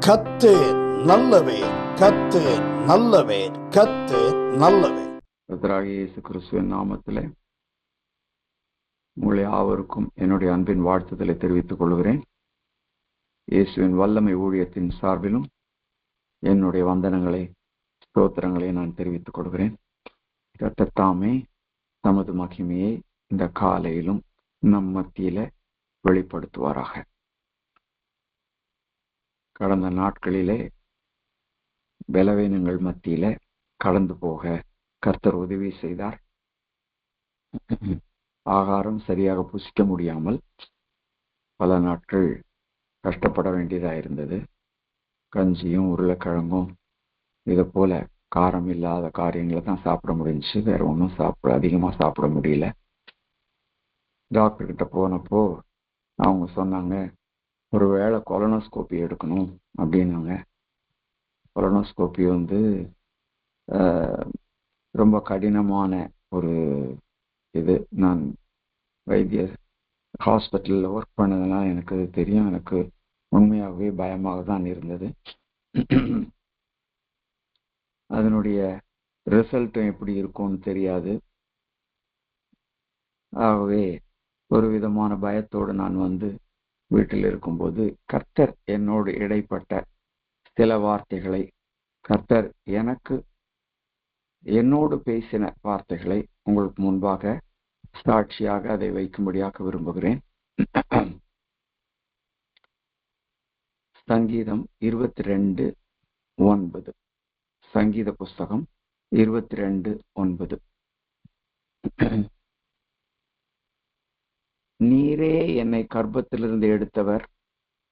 கர்த்தர் நல்லவர், கர்த்தர் நல்லவர், கர்த்தர் நல்லவர். கர்த்தராகிய இயேசு கிறிஸ்துவின் நாமத்திலே உங்களை யாவருக்கும் என்னுடைய அன்பின் வாழ்த்துதலை தெரிவித்துக் கொள்கிறேன். இயேசுவின் வல்லமை ஊழியத்தின் சார்பிலும் என்னுடைய வந்தனங்களை, ஸ்தோத்திரங்களை நான் தெரிவித்துக் கொள்கிறேன். கர்த்தர் தாமே தமது மகிமையை இந்த காலையிலும் நம் மத்தியில வெளிப்படுத்துவாராக. கடந்த நாட்களிலே பலவீனங்கள் மத்தியில கடந்து போக கர்த்தர் உதவி செய்தார். ஆகாரம் சரியாக புசிக்க முடியாமல் பல நாட்கள் கஷ்டப்பட வேண்டியதாக இருந்தது. கஞ்சியும் உருளைக்கிழங்கும் இதை போல காரம் இல்லாத காரியங்களை தான் சாப்பிட முடிஞ்சிச்சு. வேற ஒன்றும் அதிகமாக சாப்பிட முடியல. டாக்டர்கிட்ட போனப்போ அவங்க சொன்னாங்க, ஒரு வேளை கொலனோஸ்கோப்பி எடுக்கணும் அப்படின்னாங்க. கொலனோஸ்கோப்பி ரொம்ப கடினமான ஒரு இது. நான் வைத்திய ஹாஸ்பிட்டலில் ஒர்க் பண்ணதெல்லாம் எனக்கு தெரியும். எனக்கு உண்மையாகவே பயமாக தான் இருந்தது. அதனுடைய ரிசல்ட்டும் எப்படி இருக்கும்னு தெரியாது. ஆகவே ஒரு விதமான பயத்தோடு நான் வீட்டில் இருக்கும்போது கர்த்தர் என்னோடு இடைப்பட்ட சில வார்த்தைகளை, கர்த்தர் என்னோடு பேசின வார்த்தைகளை உங்களுக்கு முன்பாக சாட்சியாக அதை வைக்கும்படியாக விரும்புகிறேன். சங்கீதம் 22:9, சங்கீத புஸ்தகம் 22:9. நீரே என்னை கர்ப்பத்திலிருந்து எடுத்தவர்,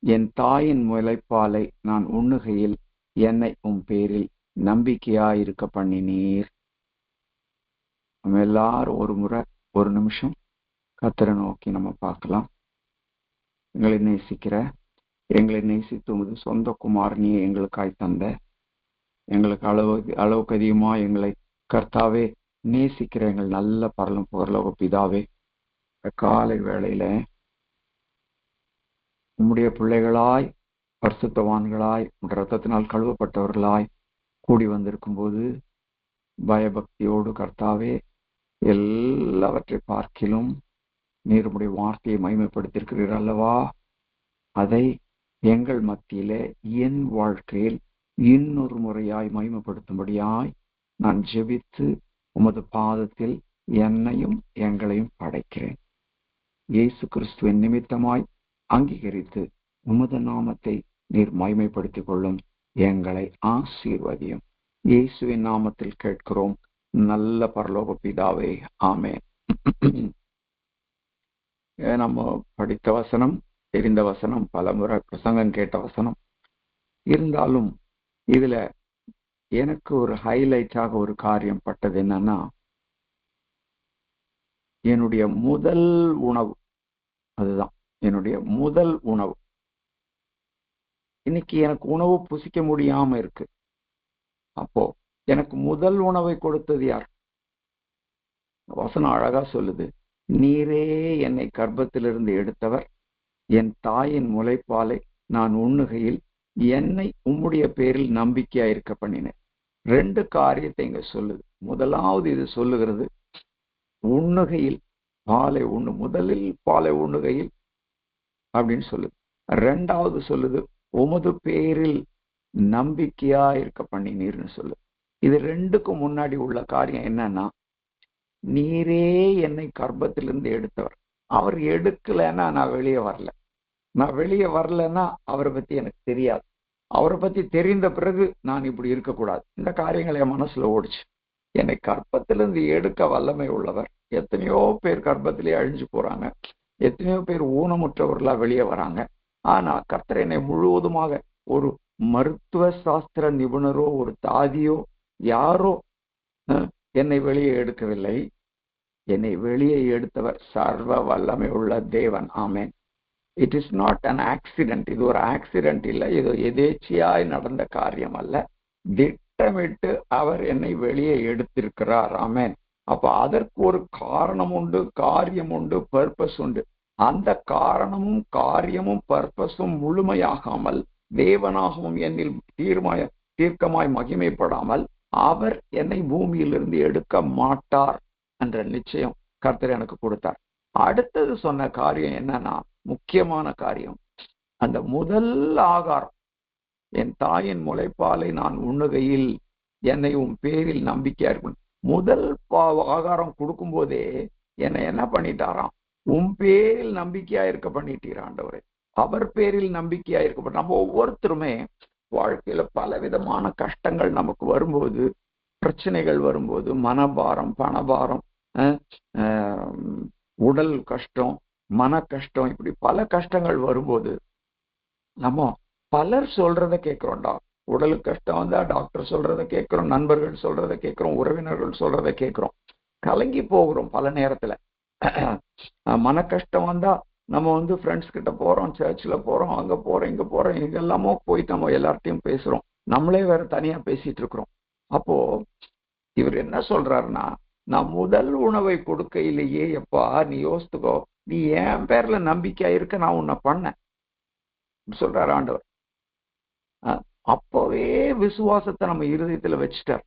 என் தாயின் முளைப்பாலை நான் உண்ணுகையில் என்னை பேரில் நம்பிக்கையாயிருக்க பண்ணினீர். நம்ம எல்லாரும் ஒரு முறை ஒரு நிமிஷம் கர்த்தரை நோக்கி நம்ம பார்க்கலாம். எங்களை நேசித்து சொந்த குமாரனியை எங்களுக்காய் தந்த, எங்களுக்கு அளவுக்கு அதிகமா எங்களை கர்த்தாவே நேசிக்கிற எங்கள் நல்ல பரலோக பிதாவே, காலை வேளையில உம்முடைய பிள்ளைகளாய், பரிசுத்தவான்களாய், இரத்தத்தினால் கழுவப்பட்டவர்களாய் கூடி வந்திருக்கும் போது பயபக்தியோடு கர்த்தாவே எல்லாவற்றை பார்க்கிலும் நீர் உம்முடைய வார்த்தையை மகிமைப்படுத்தியிருக்கிறீர் அல்லவா? அதை எங்கள் மத்தியிலே என் வாழ்க்கையில் இன்னொரு முறையாய் மகிமைப்படுத்தும்படியாய் நான் ஜெபித்து உமது பாதத்தில் என்னையும் எங்களையும் படைக்கிறேன். இயேசு கிறிஸ்துவின் நிமித்தமாய் அங்கீகரித்து உமது நாமத்தை நீர் மகிமைப்படுத்திக் கொள்ளும். எங்களை ஆசீர்வதியும். இயேசுவின் நாமத்தில் கேட்கிறோம் நல்ல பரலோக பிதாவே, ஆமென். நம்ம படித்த வசனம், தெரிந்த வசனம், பலமுறை பிரசங்கம் கேட்ட வசனம் இருந்தாலும் இதுல எனக்கு ஒரு ஹைலைட்டாக ஒரு காரியம் பட்டது என்னன்னா, என்னுடைய முதல் உணவு. அதுதான் என்னுடைய முதல் உணவு. இன்னைக்கு எனக்கு உணவு புசிக்க முடியாம இருக்கு. அப்போ எனக்கு முதல் உணவை கொடுத்தது யார்? வசனம் அழகா சொல்லுது, நீரே என்னை கர்ப்பத்திலிருந்து எடுத்தவர், என் தாயின் முளைப்பாலை நான் உண்ணுகையில் என்னை உம்முடைய பேரில் நம்பிக்கையா இருக்க பண்ணினேன். 2 காரியத்தை இங்க சொல்லுது. முதலாவது இது சொல்லுகிறது, உண்ணுகையில் பாலை உண்ணு, முதலில் பாலை உண்ணுகையில் அப்படின்னு சொல்லுது. 2வது சொல்லுது, உமது பேரில் நம்பிக்கையா இருக்க பண்ணினீர்னு சொல்லுது. இது 2க்கும் முன்னாடி உள்ள காரியம் என்னன்னா, நீரே என்னை கர்ப்பத்திலிருந்து எடுத்தவர். அவர் எடுக்கலைன்னா நான் வெளியே வரல. நான் வெளியே வரலன்னா அவரை பத்தி எனக்கு தெரியாது. அவரை பத்தி தெரிந்த பிறகு நான் இப்படி இருக்கக்கூடாது. இந்த காரியங்கள் என் மனசுல ஓடிச்சு. என்னை கர்ப்பத்திலிருந்து எடுக்க வல்லமை உள்ளவர். எத்தனையோ பேர் கர்ப்பத்திலே அழிஞ்சு போறாங்க. எத்தனையோ பேர் ஊனமுற்றவர்களா வெளியே வராங்க. ஆனா கர்த்தர் என்னை முழுவதுமாக, ஒரு மருத்துவ சாஸ்திர நிபுணரோ ஒரு தாதியோ யாரோ என்னை வெளியே எடுக்கவில்லை. என்னை வெளியே எடுத்தவர் சர்வ வல்லமை உள்ள தேவன். ஆமென். It is not an accident. இது ஒரு ஆக்சிடென்ட் இல்லை. இது எதேச்சியாய் நடந்த காரியம் அல்ல. திட்டமிட்டு அவர் என்னை வெளியே எடுத்திருக்கிறார். ஆமென். அப்ப அதற்கு ஒரு காரணம் உண்டு, காரியம் உண்டு, பர்பஸ் உண்டு. அந்த காரணமும் காரியமும் பர்பஸும் முழுமையாகாமல் தேவனாகவும் என்னில் தீர்க்கமாய் மகிமைப்படாமல் அவர் என்னை பூமியிலிருந்து எடுக்க மாட்டார் என்ற நிச்சயம் கர்த்தர் எனக்கு கொடுத்தார். அடுத்தது சொன்ன காரியம் என்னன்னா, முக்கியமான காரியம், அந்த முதல் ஆகாரம், என் தாயின் முளைப்பாலை நான் உண்ணுகையில் என்னை உன் பேரில் நம்பிக்கையா இருக்கும். முதல் ஆகாரம் கொடுக்கும் போதே என்னை என்ன பண்ணிட்டாராம், உன் பேரில் நம்பிக்கையா இருக்க பண்ணிட்டீர் ஆண்டவரே. அவர் பேரில் நம்பிக்கையா இருக்க. நம்ம ஒவ்வொருத்தருமே வாழ்க்கையில பல விதமான கஷ்டங்கள் நமக்கு வரும்போது, பிரச்சனைகள் வரும்போது, மனபாரம், பணபாரம், உடல் கஷ்டம், மன கஷ்டம், இப்படி பல கஷ்டங்கள் வரும்போது நம்ம பலர் சொல்றத கேட்கிறோம்டா. உடலுக்கு கஷ்டம் வந்தா டாக்டர் சொல்றத கேட்கிறோம், நண்பர்கள் சொல்றத கேட்கிறோம், உறவினர்கள் சொல்றத கேட்கிறோம், கலங்கி போகிறோம். பல நேரத்துல மன கஷ்டம் வந்தா நம்ம ஃப்ரெண்ட்ஸ் கிட்ட போறோம், சர்ச்சில் போறோம், அங்க போறோம், இங்க போறோம், இங்கெல்லாமோ போயிட்டு நம்ம எல்லார்ட்டையும் பேசுறோம், நம்மளே வேற தனியா பேசிட்டு இருக்கிறோம். அப்போ இவர் என்ன சொல்றாருன்னா, நான் முதல் உணவை கொடுக்கையிலேயே, எப்பா நீ யோசித்துக்கோ, நீ என் பேர்ல நம்பிக்கையா இருக்க, நான் உன்னை பண்ணேன் சொல்றாரு ஆண்டவர். அப்பவே விசுவாசத்தை நம்ம இருதயத்துல வச்சுட்டார்.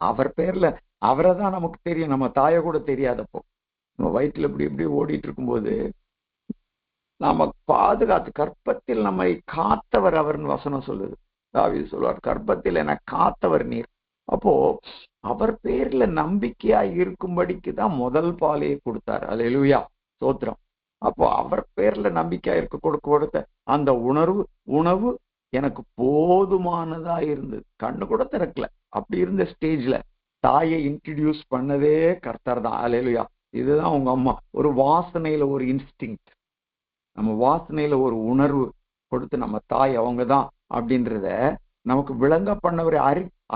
அவர் பேர்ல அவரை தான் நமக்கு தெரியும், நம்ம தாயை கூட தெரியாதப்போ. நம்ம வயிற்றுல இப்படி இப்படி ஓடிட்டு இருக்கும்போது நாம பாதுகாத்து, கற்பத்தில் நம்மை காத்தவர் அவர்னு வசனம் சொல்லுது. தாவீது சொல்வார், கற்பத்தில் என காத்தவர் நீர். அப்போ அவர் பேர்ல நம்பிக்கையா இருக்கும்படிக்கு தான் முதல் பாலையை கொடுத்தார். அல்லேலூயா, ஸ்தோத்திரம். அப்போ அவர் பேர்ல நம்பிக்கையா இருக்க கொடுத்த அந்த உணவு எனக்கு போதுமானதா இருந்தது. கண்ணு கூட திறக்கல, அப்படி இருந்த ஸ்டேஜ்ல தாயை இன்ட்ரடியூஸ் பண்ணதே கர்த்தர் தான். அல்லேலூயா. இதுதான் உங்க அம்மா. ஒரு வாசனையில ஒரு இன்ஸ்டிங், நம்ம வாசனையில ஒரு உணர்வு கொடுத்து நம்ம தாய் அவங்க தான் அப்படின்றத நமக்கு விளங்க பண்ணவரே,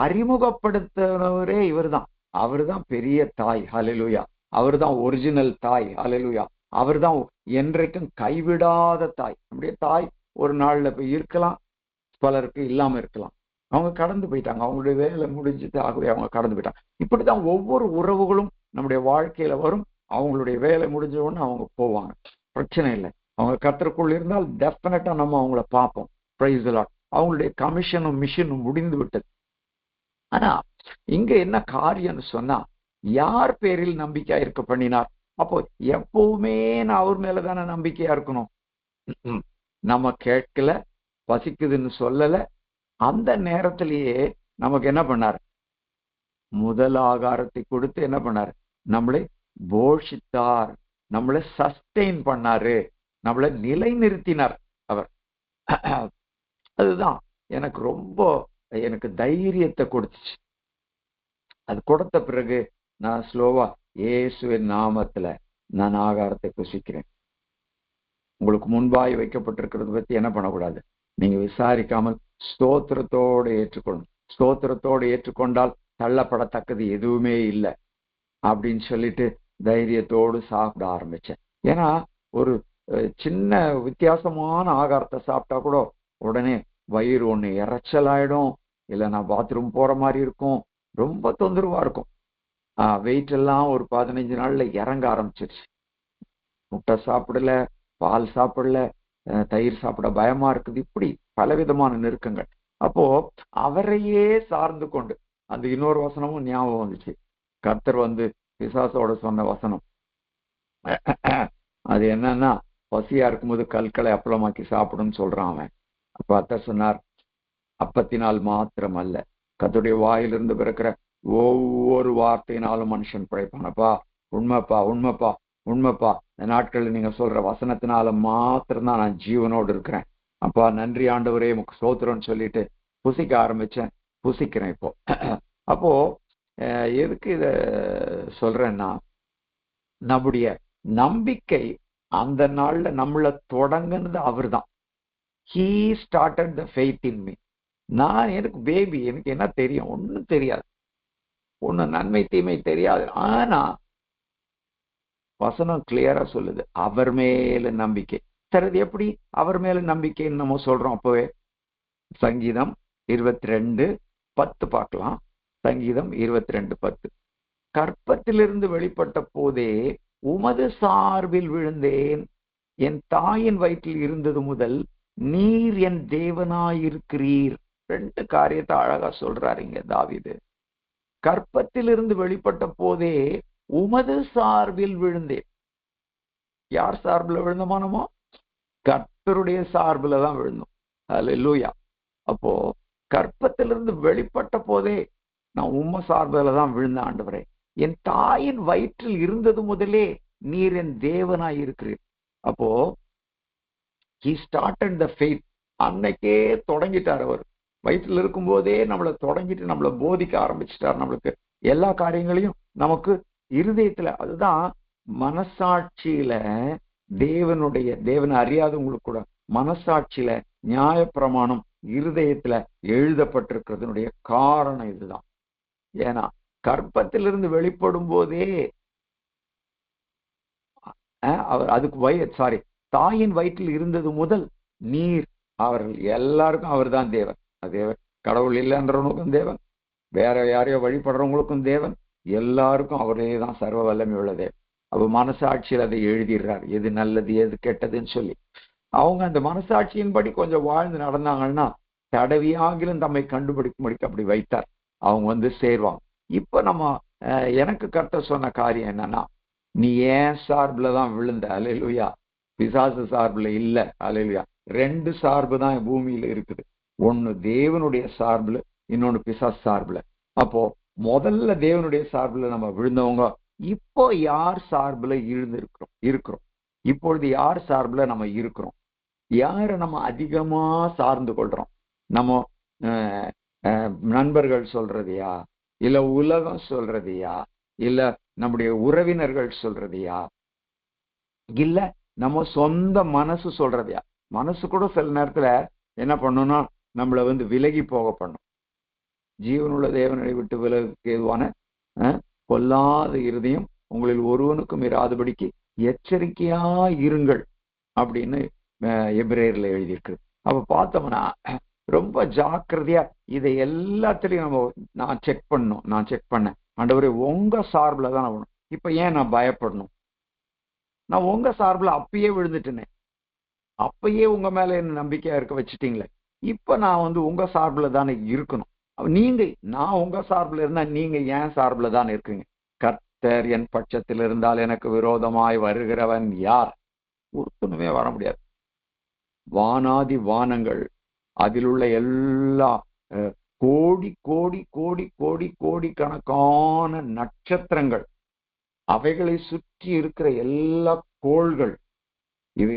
அறிமுகப்படுத்தினவரே இவர் தான். அவர் தான் பெரிய தாய். ஹல்லேலூயா. அவர் தான் ஒரிஜினல் தாய். ஹல்லேலூயா. அவர் தான் என்றைக்கும் கைவிடாத தாய். நம்முடைய தாய் ஒரு நாள்ல போய் இருக்கலாம், பலருக்கு இல்லாம இருக்கலாம். அவங்க கடந்து போயிட்டாங்க, அவங்களுடைய வேலை முடிஞ்சுட்டு ஆகவே அவங்க கடந்து போயிட்டாங்க. இப்படிதான் ஒவ்வொரு உறவுகளும் நம்முடைய வாழ்க்கையில வரும். அவங்களுடைய வேலை முடிஞ்ச உடனே அவங்க போவாங்க, பிரச்சனை இல்லை. அவங்க கர்த்தருக்குள் இருந்தால் டெஃபினட்டா நம்ம அவங்கள பார்ப்போம். Price the Lord. அவங்களுடைய கமிஷனும் மிஷனும் முடிந்து விட்டது. ஆனா இங்க என்ன காரியம்னு சொன்னா, யார் பேரில் நம்பிக்கையா இருக்க பண்ணினார்? அப்போ எப்பவுமே நான் அவர் மேலதானே நம்பிக்கையா இருக்கணும். நம்ம கேட்கல, பசிக்குதுன்னு சொல்லல, அந்த நேரத்திலேயே நமக்கு என்ன பண்ணார்? முதல் ஆகாரத்தை கொடுத்து என்ன பண்ணார்? நம்மளை போஷித்தார், நம்மளை சஸ்டெயின் பண்ணாரு, நம்மளை நிலைநிறுத்தினார் அவர். அதுதான் எனக்கு தைரியத்தை கொடுத்துச்சு. அது கொடுத்த பிறகு நான் ஸ்லோவா இயேசுவின் நாமத்துல நான் ஆகாரத்தை புசிக்கிறேன். உங்களுக்கு முன்பாய் வைக்கப்பட்டிருக்கிறது பத்தி என்ன பண்ணக்கூடாது, நீங்க விசாரிக்காமல் ஸ்தோத்திரத்தோடு ஏற்றுக்கொள்ளணும். ஸ்தோத்திரத்தோடு ஏற்றுக்கொண்டால் தள்ளப்படத்தக்கது எதுவுமே இல்லை அப்படின்னு சொல்லிட்டு தைரியத்தோடு சாப்பிட ஆரம்பிச்சேன். ஏன்னா ஒரு சின்ன வித்தியாசமான ஆகாரத்தை சாப்பிட்டா கூட உடனே வயிறு ஒண்ணு இறைச்சலாயிடும், இல்லை நான் பாத்ரூம் போற மாதிரி இருக்கும், ரொம்ப தொந்தரவா இருக்கும். வெயிட் எல்லாம் ஒரு 15 நாள்ல இறங்க ஆரம்பிச்சிருச்சு. முட்டை சாப்பிடல, பால் சாப்பிடல, தயிர் சாப்பிட பயமா இருக்குது, இப்படி பலவிதமான நெருக்கங்கள். அப்போ அவரையே சார்ந்து கொண்டு, அந்த இன்னொரு வசனமும் ஞாபகம் வந்துச்சு. கர்த்தர் பிசாசோட சொன்ன வசனம் அது என்னன்னா, பசியா இருக்கும்போது கற்களை அப்பளமாக்கி சாப்பிடுன்னு சொல்றான் அவன். அப்ப கர்த்தர் சொன்னார், அப்பத்தினால் மாத்திரம் அல்ல, கர்த்தருடைய வாயிலிருந்து பிறக்கிற ஒவ்வொரு வார்த்தையினாலும் மனுஷன் பிழைப்பானப்பா. உண்மைப்பா, உண்மைப்பா, உண்மைப்பா. இந்த நாட்களில் நீங்க சொல்ற வசனத்தினால மாத்திரம்தான் நான் ஜீவனோடு இருக்கிறேன். அப்பா நன்றி ஆண்டவரே, உமக்கு ஸ்தோத்திரம்னு சொல்லிட்டு புசிக்க ஆரம்பிச்சேன், புசிக்கிறேன் இப்போ. அப்போ எதுக்கு இத சொல்றேன்னா, நம்முடைய நம்பிக்கை அந்த நாள்ல நம்மள தொடங்குனது அவர் தான். He started the faith in me. எனக்கு பேபி, எனக்கு என்ன தெரியும்? ஒன்னும் தெரியாது, ஒண்ணு நன்மை தீமை தெரியாது. ஆனா வசனம் கிளியரா சொல்லுது, அவர் மேல நம்பிக்கை. சரி, அது எப்படி அவர் மேல நம்பிக்கைன்னு நம்ம சொல்றோம்? அப்பவே சங்கீதம் 22:10 பார்க்கலாம். சங்கீதம் 22:10. கற்பத்திலிருந்து வெளிப்பட்ட போதே உமது சார்பில் விழுந்தேன், என் தாயின் வயிற்றில் இருந்தது முதல் நீர் என் தேவனாயிருக்கிறீர். ரெண்டு காரியத்தை அழகா சொல்றாரு இங்க தாவீது. கற்பத்திலிருந்து வெளிப்பட்ட போதே உமது சார்பில் விழுந்தேன். யார் சார்பில் விழுந்தமானமோ? கர்த்தருடைய சார்பில் தான் விழுந்தோம். அல்லேலூயா. அப்போ கற்பத்திலிருந்து வெளிப்பட்ட போதே நான் உம்ம சார்பில் தான் விழுந்த ஆண்டவரே. என் தாயின் வயிற்றில் இருந்தது முதலே நீர் என் தேவனாய் இருக்கிறீர். அப்போ he started the faith. அன்னைக்கே தொடங்கிட்டார். அவர் வயிற்றில் இருக்கும் போதே நம்மளை தொடங்கிட்டு நம்மளை போதிக்க ஆரம்பிச்சிட்டார். நம்மளுக்கு எல்லா காரியங்களையும் நமக்கு இருதயத்துல, அதுதான் மனசாட்சியில தேவனை அறியாதவங்களுக்கு கூட மனசாட்சியில நியாயப்பிரமாணம் இருதயத்துல எழுதப்பட்டிருக்கிறதுனுடைய காரணம் இதுதான். ஏன்னா கற்பத்திலிருந்து வெளிப்படும் போதே அவர் அதுக்கு தாயின் வயிற்றில் இருந்தது முதல் நீர், அவர்கள் எல்லாருக்கும் அவர் தான் தேவன். தேவன் கடவுள் இல்லைன்றவனுக்கும் தேவன், வேற யாரையோ வழிபடுறவங்களுக்கும் தேவன், எல்லாருக்கும் அவரே தான் சர்வ வல்லமை உள்ள தேவன். அவ மனசாட்சியில் அதை எழுதிடுறார், எது நல்லது எது கெட்டதுன்னு சொல்லி. அவங்க அந்த மனசாட்சியின்படி கொஞ்சம் வாழ்ந்து நடந்தாங்கன்னா தடவியாகிலும் தம்மை கண்டுபிடிக்க அப்படி வைத்தார். அவங்க சேர்வாங்க. இப்ப நம்ம எனக்கு கர்த்தர் சொன்ன காரியம் என்னன்னா, நீ ஏன் சார்புல தான் விழுந்த. அல்லேலூயா. பிசாசு சார்புல இல்ல. அல்லேலூயா. ரெண்டு சார்பு தான் பூமியில இருக்குது. ஒன்னு தேவனுடைய சார்புல, இன்னொன்னு பிசாசு சார்புல. அப்போ முதல்ல தேவனுடைய சார்புல நம்ம விழுந்தவங்க இப்போ யார் சார்புல இருக்கிறோம். இப்பொழுது யார் சார்புல நம்ம இருக்கிறோம்? யாரை நம்ம அதிகமா சார்ந்து கொள்றோம்? நம்ம நண்பர்கள் சொல்றதையா, இல்ல உலகம் சொல்றதையா, இல்ல நம்முடைய உறவினர்கள் சொல்றதையா, இல்ல நம்ம சொந்த மனசு சொல்றதையா? மனசு கூட சில நேரத்துல என்ன பண்ணணும்னா நம்மளை விலகி போக பண்ணும். ஜீவனுள்ள தேவனை விட்டு விலகுக்கு ஏதுவான கொல்லாத இருதயம் உங்களில் ஒருவனுக்கும் இராதபடிக்கு எச்சரிக்கையா இருங்கள் அப்படின்னு எபிரேயர்ல எழுதியிருக்கு. அப்ப பார்த்தோம்னா ரொம்ப ஜாக்கிரதையா இதை எல்லாத்திலையும் நான் செக் பண்ணேன். ஆண்டவரே உங்க சார்பில் தான் நான். இப்ப ஏன் நான் பயப்படணும்? நான் உங்க சார்பில் அப்பயே விழுந்துட்டேனே, அப்பயே உங்க மேல என்ன நம்பிக்கையா இருக்க வச்சுட்டீங்களே. இப்ப நான் உங்க சார்பில் தானே இருக்கணும். நான் உங்க சார்பில் இருந்தா நீங்க ஏன் சார்பில் தான் இருக்குங்க. கர்த்தர் என் பட்சத்தில் இருந்தால் எனக்கு விரோதமாய் வருகிறவன் யார்? ஒருத்தனுமே வர முடியாது. வானாதி வானங்கள், அதில் உள்ள எல்லா கோடி கோடி கோடி கோடி கோடி கணக்கான நட்சத்திரங்கள், அவைகளை சுற்றி இருக்கிற எல்லா கோள்கள், இது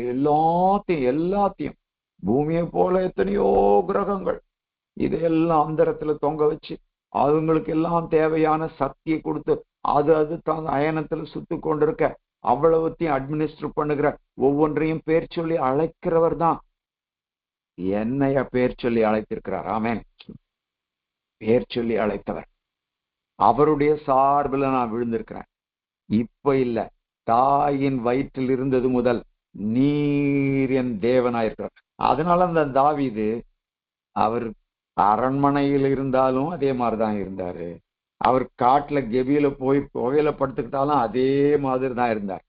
எல்லாத்தையும் பூமியை போல எத்தனையோ கிரகங்கள், இதையெல்லாம் அந்தரத்துல தொங்க வச்சு அவங்களுக்கு எல்லாம் தேவையான சக்தியை கொடுத்து அது தான் அயனத்துல சுத்து கொண்டிருக்க அவ்வளவுத்தையும் அட்மினிஸ்டர் பண்ணுகிற, ஒவ்வொன்றையும் பேர் சொல்லி அழைக்கிறவர் தான் என்னைய பேர் சொல்லி அழைத்திருக்கிறார். ஆமென். பேர் சொல்லி அழைத்தவர். அவருடைய சார்பில் நான் விழுந்திருக்கிறேன். இப்ப இல்ல, தாயின் வயிற்றில் இருந்தது முதல் நீர் என் தேவனாயிருக்கிறார். அதனால அந்த தாவீது அவர் அரண்மனையில் இருந்தாலும் அதே மாதிரிதான் இருந்தாரு. அவர் காட்டுல கெபியில போய் புகையில படுத்துக்கிட்டாலும் அதே மாதிரி தான் இருந்தார்.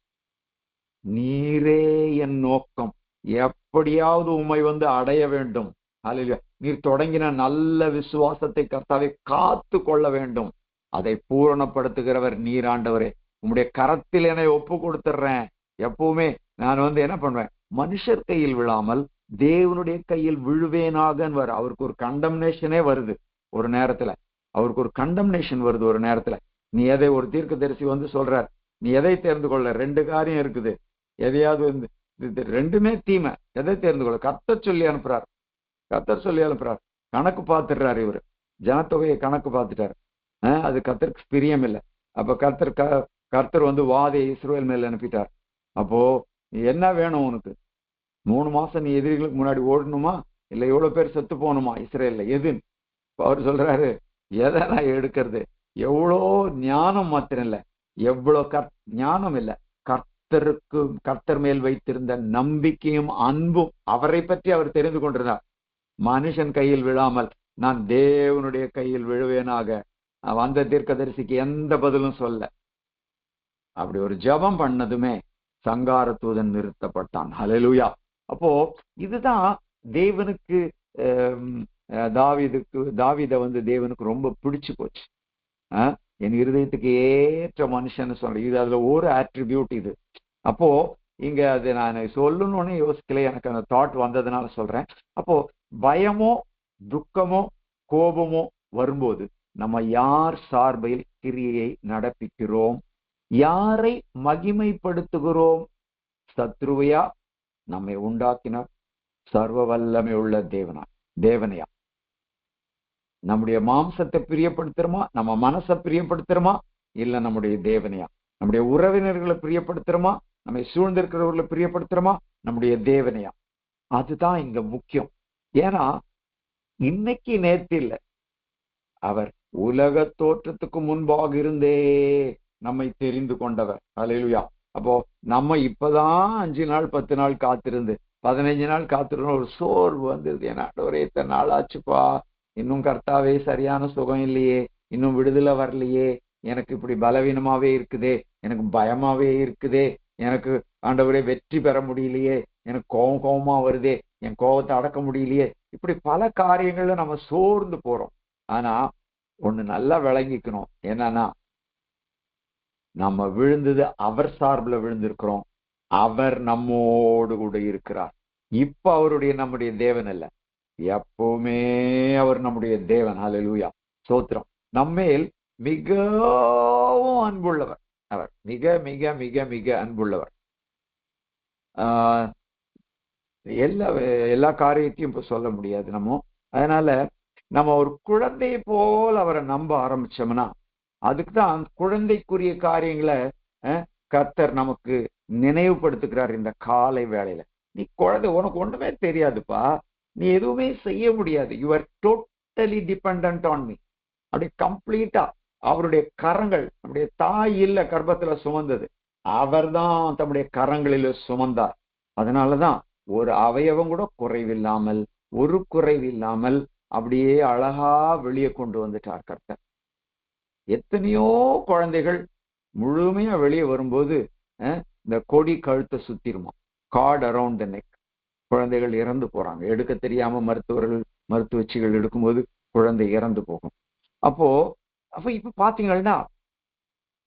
நீரே என் நோக்கம், எப்படியாவது உம்மை அடைய வேண்டும். அல்லேலூயா. நீர் தொடங்கின நல்ல விசுவாசத்தை கர்த்தாவே காத்து கொள்ள வேண்டும். அதை பூரணப்படுத்துகிறவர் நீர் ஆண்டவரே. உம்முடைய கரத்தில் என்னை ஒப்பு கொடுத்துடுறேன். எப்பவுமே நான் என்ன பண்ணுவேன், மனுஷர் கையில் விழாமல் தேவனுடைய கையில் விழுவேனாக. அவருக்கு ஒரு கண்டம்னேஷனே வருது ஒரு நேரத்துல. அவருக்கு ஒரு கண்டம்னேஷன் வருது ஒரு நேரத்துல. நீ எதை, ஒரு தீர்க்கதரிசி சொல்றார், நீ எதை தேர்ந்து கொள்ள? ரெண்டு காரியம் இருக்குது, எதையாவது ரெண்டுமே தீமை. எதை தேர்ந்து கொள்ள? கர்த்தர் சொல்லி அனுப்புறார். கணக்கு பார்த்துடுறாரு இவரு, ஜனத்தொகையை கணக்கு பார்த்துட்டாரு. அது கர்த்தருக்கு பிரியம் இல்லை. அப்ப கர்த்தர் வாதை இஸ்ரவேல் மேல அனுப்பிட்டார். அப்போ என்ன வேணும் உனக்கு? 3 மாசம் நீ எதிரிகளுக்கு முன்னாடி ஓடணுமா, இல்ல எவ்வளவு பேர் செத்து போகணுமா இஸ்ரேல்ல? எதுன்னு அவர் சொல்றாரு, எதை நான் எடுக்கிறது? எவ்வளோ ஞானம் மாத்திரம் இல்ல, எவ்வளவு ஞானம் இல்ல, கர்த்தர் மேல் வைத்திருந்த நம்பிக்கையும் அன்பும், அவரை பற்றி அவர் தெரிந்து கொண்டிருந்தார். மனுஷன் கையில் விழாமல் நான் தேவனுடைய கையில் விழுவேனாக. அந்த தீர்க்கதரிசிக்கு எந்த பதிலும் சொல்ல. அப்படி ஒரு ஜெபம் பண்ணதுமே சங்கார தூதன் நிறுத்தப்பட்டான். ஹல்லேலூயா. அப்போ இதுதான் தேவனுக்கு தாவீதை வந்து தேவனுக்கு ரொம்ப பிடிச்சு போச்சு. என் இருதயத்துக்கு ஏற்ற மனுஷன்னு சொல்றேன். இது அதுல ஒரு ஆட்ரிபியூட் இது. அப்போ இங்க அது நான் சொல்லணும்னு யோசிக்கல, எனக்கு அந்த தாட் வந்ததுனால சொல்றேன். அப்போ பயமோ துக்கமோ கோபமோ வரும்போது நம்ம யார் சார்பில் கிரியையை நடப்பிக்கிறோம்? யாரை மகிமைப்படுத்துகிறோம்? சத்ருவையா, நம்மை உண்டாக்கினார் சர்வ வல்லமை உள்ள தேவனையா? நம்முடைய மாம்சத்தை பிரியப்படுத்துறோமா? நம்ம மனசை பிரியப்படுத்துறோமா? இல்ல நம்முடைய தேவனையா? நம்முடைய உறவினர்களை பிரியப்படுத்துறோமா? நம்மை சூழ்ந்திருக்கிறவர்களை பிரியப்படுத்துறோமா? நம்முடைய தேவனையா? அதுதான் இங்க முக்கியம். ஏன்னா இன்னைக்கு நேற்று இல்ல, அவர் உலக தோற்றத்துக்கு முன்பாக இருந்தே நம்மை தெரிந்து கொண்டவர். அல்லேலூயா. அப்போ நம்ம இப்பதான் 5 நாள் 10 நாள் காத்திருந்து 15 நாள் காத்திருந்த ஒரு சோர்வு வந்தது. ஏன்னா ஒரே இத்தனை நாள் ஆச்சுப்பா, இன்னும் கர்த்தாவே சரியான சுகம் இல்லையே, இன்னும் விடுதலை வரலையே, எனக்கு இப்படி பலவீனமாவே இருக்குதே, எனக்கு பயமாவே இருக்குதே, எனக்கு ஆண்டவரே வெற்றி பெற முடியலையே, எனக்கு கோபமா வருதே, என் கோபத்தை அடக்க முடியலையே, இப்படி பல காரியங்கள்ல நம்ம சோர்ந்து போறோம். ஆனா ஒண்ணு நல்லா விளங்கிக்கணும், என்னன்னா நம்ம விழுந்தது அவர் சார்பில் விழுந்திருக்கிறோம். அவர் நம்மோடு கூட இருக்கிறார். இப்ப அவருடைய நம்முடைய தேவன் அல்ல, எப்பவுமே அவர் நம்முடைய தேவன். ஹல்லேலூயா, ஸ்தோத்திரம். நம்மேல் மிகவும் அன்புள்ளவர். அவர் மிக மிக மிக மிக அன்புள்ளவர். எல்லா காரியத்தையும் இப்ப சொல்ல முடியாது நம்ம. அதனால நம்ம ஒரு குழந்தையை போல் அவரை நம்ப ஆரம்பிச்சோம்னா, அதுக்குதான் குழந்தைக்குரிய காரியங்களை கர்த்தர் நமக்கு நினைவுபடுத்துகிறார் இந்த காலை வேளையில. நீ குழந்தை, உனக்கு ஒண்ணுமே தெரியாதுப்பா, நீ எதுவுமே செய்ய முடியாது. You are totally dependent on me. அப்படி கம்ப்ளீட்டா அவருடைய கரங்கள், நம்முடைய தாய் இல்ல கர்ப்பத்துல சுமந்தது, அவர் தான் தம்முடைய கரங்களில சுமந்தார். அதனாலதான் ஒரு அவயவம் கூட குறைவில்லாமல், ஒரு குறைவில்லாமல் அப்படியே அழகா வெளியே கொண்டு வந்துட்டார் கர்த்தர். எத்தனையோ குழந்தைகள் முழுமையா வெளியே வரும்போது இந்த கொடி கழுத்தை சுத்திருமா, கார்டு அரவுண்ட் த நெக். குழந்தைகள் இறந்து போறாங்க, எடுக்க தெரியாம மருத்துவச்சிகள் எடுக்கும்போது குழந்தை இறந்து போகும். அப்போ இப்ப பாத்தீங்கன்னா,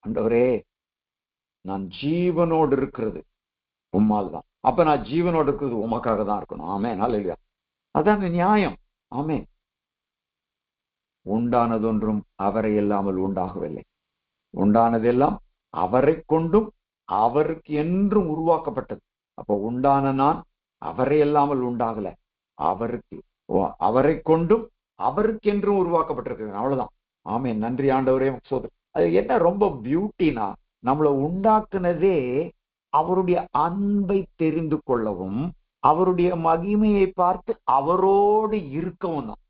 ஆண்டவரே நான் ஜீவனோடு இருக்கிறது உம்மால் தான். அப்ப நான் ஜீவனோடு இருக்கிறது உமக்காக தான் இருக்கணும். ஆமே, நல்ல இல்லையா? அதான் நியாயம். ஆமே. உண்டானதொன்றும் அவரை இல்லாமல் உண்டாகவில்லை. உண்டானதெல்லாம் அவரை கொண்டும் அவருக்கு என்றும் உருவாக்கப்பட்டது. அப்போ உண்டான நான் அவரை இல்லாமல் உண்டாகல, அவரை கொண்டும் அவருக்கு என்றும் உருவாக்கப்பட்டிருக்கு. அவ்வளவுதான். ஆமே, நன்றி ஆண்டவரே. சோதர், அது என்ன ரொம்ப பியூட்டினா, நம்மளை உண்டாக்குனதே அவருடைய அன்பை தெரிந்து கொள்ளவும், அவருடைய மகிமையை பார்த்து அவரோடு இருக்கவும் தான்.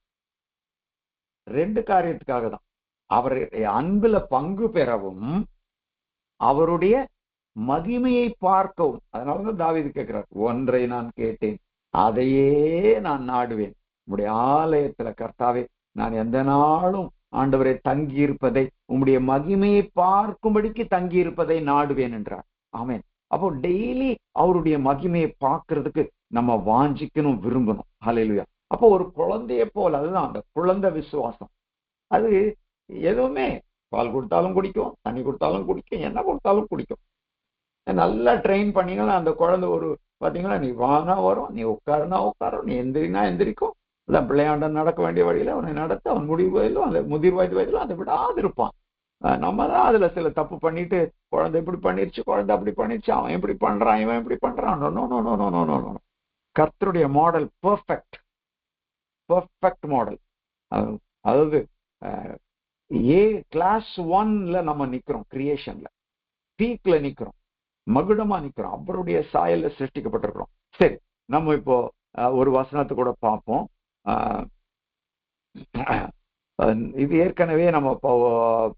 2 காரியத்துக்காக தான். அவருடைய அன்புல பங்கு பெறவும், அவருடைய மகிமையை பார்க்கவும். அதனாலதான் தாவீது கேட்கிறார், ஒன்றை நான் கேட்டேன், அதையே நான் நாடுவேன், உம்முடைய ஆலயத்துல கர்த்தாவே நான் எந்த நாளும் ஆண்டவரை தங்கி இருப்பதை, உம்முடைய மகிமையை பார்க்கும்படிக்கு தங்கி இருப்பதை நாடுவேன் என்றார். ஆமென். அப்போ டெய்லி அவருடைய மகிமையை பார்க்கறதுக்கு நம்ம வாஞ்சிக்கணும், விரும்பணும். ஹல்லேலூயா. அப்போ ஒரு குழந்தைய போல, அதுதான் அந்த குழந்தை விசுவாசம். அது எதுவுமே, பால் கொடுத்தாலும் குடிக்கும், தண்ணி கொடுத்தாலும் குடிக்கும், என்ன கொடுத்தாலும் குடிக்கும். நல்லா ட்ரெயின் பண்ணீங்கன்னா அந்த குழந்தை ஒரு பாத்தீங்களா, நீ வானா வரும், நீ உட்காருனா உட்காரும், நீ எந்திரினா எந்திரிக்கும். அதான் பிள்ளையாண்ட நடக்க வேண்டிய வழியில அவனை நடத்த, அவன் முதிர் வயதிலும் அதை விடாது இருப்பான். நம்ம தான் அதுல சில தப்பு பண்ணிட்டு, குழந்தை இப்படி பண்ணிருச்சு, குழந்தை அப்படி பண்ணிருச்சு, அவன் எப்படி பண்றான், இவன் எப்படி பண்றான். கர்த்தருடைய மாடல் பெர்ஃபெக்ட் மாடல். அதாவது கிளாஸ் 1ல நம்ம நிக்கிறோம், கிரியேஷன்ல பீக்ல நிக்கிறோம், மகுடமா நிக்கிறோம், அவருடைய சாயல்ல சிருஷ்டிக்கப்பட்டிருக்கிறோம். சரி, நம்ம இப்போ ஒரு வசனத்தை கூட பார்ப்போம். இது ஏற்கனவே நம்ம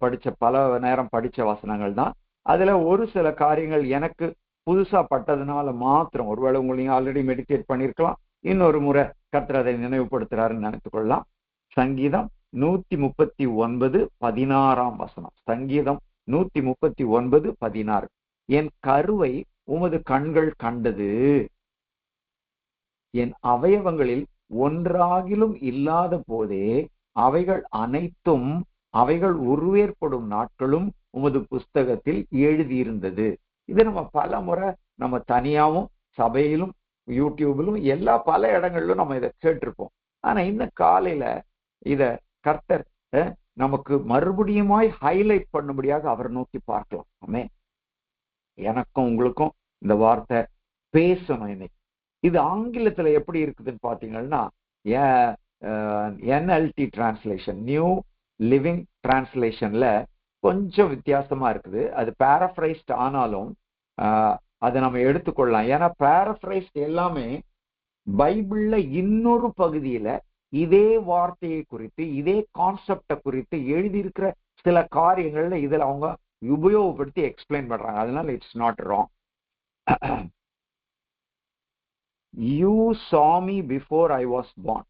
படிச்ச, பல நேரம் படிச்ச வசனங்கள் தான். அதுல ஒரு சில காரியங்கள் எனக்கு புதுசா பட்டதுனால மாத்திரம், ஒருவேளை உங்களையும் ஆல்ரெடி மெடிடேட் பண்ணிருக்கலாம், இன்னொரு முறை கர்த்தர் அதை நினைவுபடுத்துறாருன்னு நினைத்துக் கொள்ளலாம். சங்கீதம் 139:16 வசனம். சங்கீதம் 139:16. என் கருவை உமது கண்கள் கண்டது, என் அவயவங்களில் ஒன்றாகிலும் இல்லாத போதே அவைகள் அனைத்தும் அவைகள் உருவேற்படும் நாட்களும் உமது புஸ்தகத்தில் எழுதியிருந்தது. இது நம்ம பல முறை நம்ம தனியாவும் சபையிலும் யூடியூபிலும் எல்லா பல இடங்களிலும் நம்ம இதை கேட்டிருப்போம். ஆனா இந்த காலையில இத கர்த்தர் நமக்கு மறுபடியுமாய் ஹைலைட் பண்ணும்படியாக அவர் நோக்கி பார்க்கலாம். ஆமே, எனக்கும் உங்களுக்கும் இந்த வார்த்தை பேசணும் இன்னைக்கு. இது ஆங்கிலத்துல எப்படி இருக்குதுன்னு பாத்தீங்கன்னா NLT டிரான்ஸ்லேஷன், நியூ லிவிங் டிரான்ஸ்லேஷன்ல கொஞ்சம் வித்தியாசமா இருக்குது. அது பேரஃப்ரைஸ்ட் ஆனாலும் அதை நம்ம எடுத்துக்கொள்ளலாம். ஏன்னா பேரஃப்ரைஸ்ட் எல்லாமே பைபிள்ல இன்னொரு பகுதியில இதே வார்த்தையை குறித்து இதே கான்செப்டை குறித்து எழுதியிருக்கிற சில காரியங்கள்ல இதுல அவங்க உபயோகப்படுத்தி எக்ஸ்பிளைன் பண்றாங்க. அதனால it's not wrong. You saw me before I was born.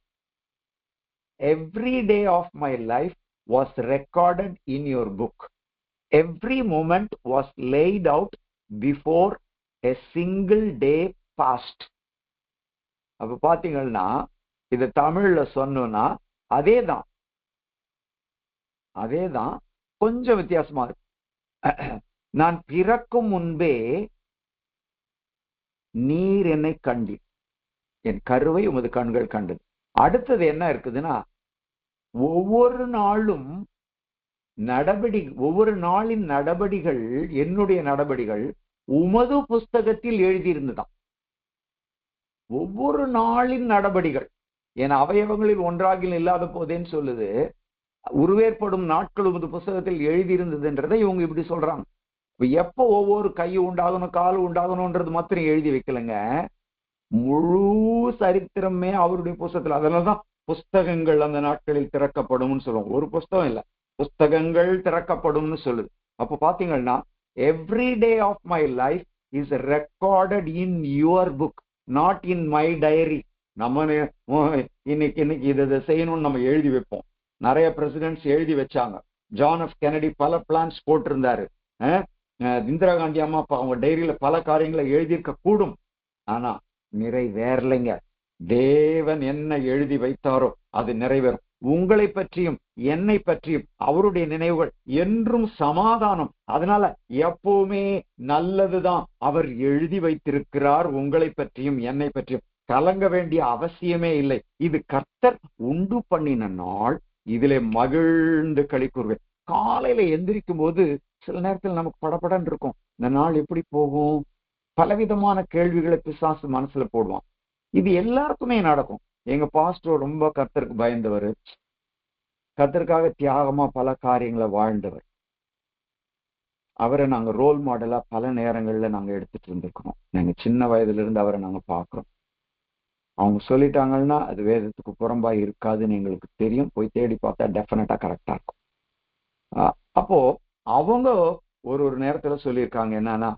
Every day of my life was recorded in your book. Every moment was laid out before a single day passed. அப்ப பாத்தீங்கன்னா இது தமிழ்ல சொன்னோம்னா அதேதான் கொஞ்சம் வித்தியாசமா இருக்கு. நான் பிறக்கும் முன்பே நீர் என்னை கண்டீர், என் கருவை உமது கண்கள் கண்டது. அடுத்தது என்ன இருக்குதுன்னா ஒவ்வொரு நாளின் நடபடிகள், என்னுடைய நடபடிகள் உமது புஸ்தகத்தில் எழுதியிருந்துதான். ஒவ்வொரு நாளின் நடபடிகள் என் அவயவங்களில் ஒன்றாகில் இல்லாத போதேன்னு சொல்லுது. உருவேற்படும் நாட்கள் உமது புஸ்தகத்தில் எழுதியிருந்ததுன்றதை இவங்க இப்படி சொல்றாங்க. எப்போ ஒவ்வொரு கை உண்டாகணும் கால் உண்டாகணும்ன்றது மாத்திரம் எழுதி வைக்கலங்க, முழு சரித்திரமே அவருடைய புஸ்தகத்தில். அதனாலதான் புஸ்தகங்கள் அந்த நாட்களில் திறக்கப்படும் சொல்லுவோம். ஒரு புஸ்தகம் இல்ல, புஸ்தகங்கள் திறக்கப்படும்னு சொல்லுது. அப்ப பாத்தீங்கன்னா every day of my life is recorded in your book, not in my diary. நம்ம இன்னைக்கு இதை செய்யணும்னு நம்ம எழுதி வைப்போம். நிறைய பிரசிடென்ட்ஸ் எழுதி வச்சாங்க. ஜான் எஃப் கெனடி பல பிளான்ஸ் போட்டிருந்தாரு. இந்திரா காந்தி அம்மா அவங்க டைரியில பல காரியங்களை எழுதியிருக்க கூடும். ஆனா நிறைவேறலைங்க. தேவன் என்ன எழுதி வைத்தாரோ அது நிறைவேறும். உங்களை பற்றியும் என்னை பற்றியும் அவருடைய நினைவுகள் என்றும் சமாதானம். அதனால எப்பவுமே நல்லதுதான் அவர் எழுதி வைத்திருக்கிறார். உங்களை பற்றியும் என்னை பற்றியும் கலங்க வேண்டிய அவசியமே இல்லை. இது கர்த்தர் உண்டு பண்ணின நாள், இதிலே மகிழ்ந்து களி கூறுவேன். காலையில எந்திரிக்கும் போது சில நேரத்தில் நமக்கு படபடன்னு இருக்கும். இந்த நாள் எப்படி போகும்? பலவிதமான கேள்விகளை பிசாசு மனசுல போடுவான். இது எல்லாருக்குமே நடக்கும். எங்க பாஸ்டர் ரொம்ப கர்த்தருக்கு பயந்தவர், கர்த்தருக்காக தியாகமா பல காரியங்களை வாழ்ந்தவர். அவரை நாங்க ரோல் மாடலா பல நேரங்கள்ல நாங்க எடுத்துட்டு இருந்திருக்கிறோம். நாங்க சின்ன வயதுல இருந்து அவரை நாங்க பாக்குறோம். அவங்க சொல்லிட்டாங்கன்னா அது வேதத்துக்கு புறம்பா இருக்காதுன்னு எங்களுக்கு தெரியும். போய் தேடி பார்த்தா டெஃபினட்டா கரெக்டா இருக்கும். அப்போ அவங்க ஒரு நேரத்துல சொல்லியிருக்காங்க என்னன்னா,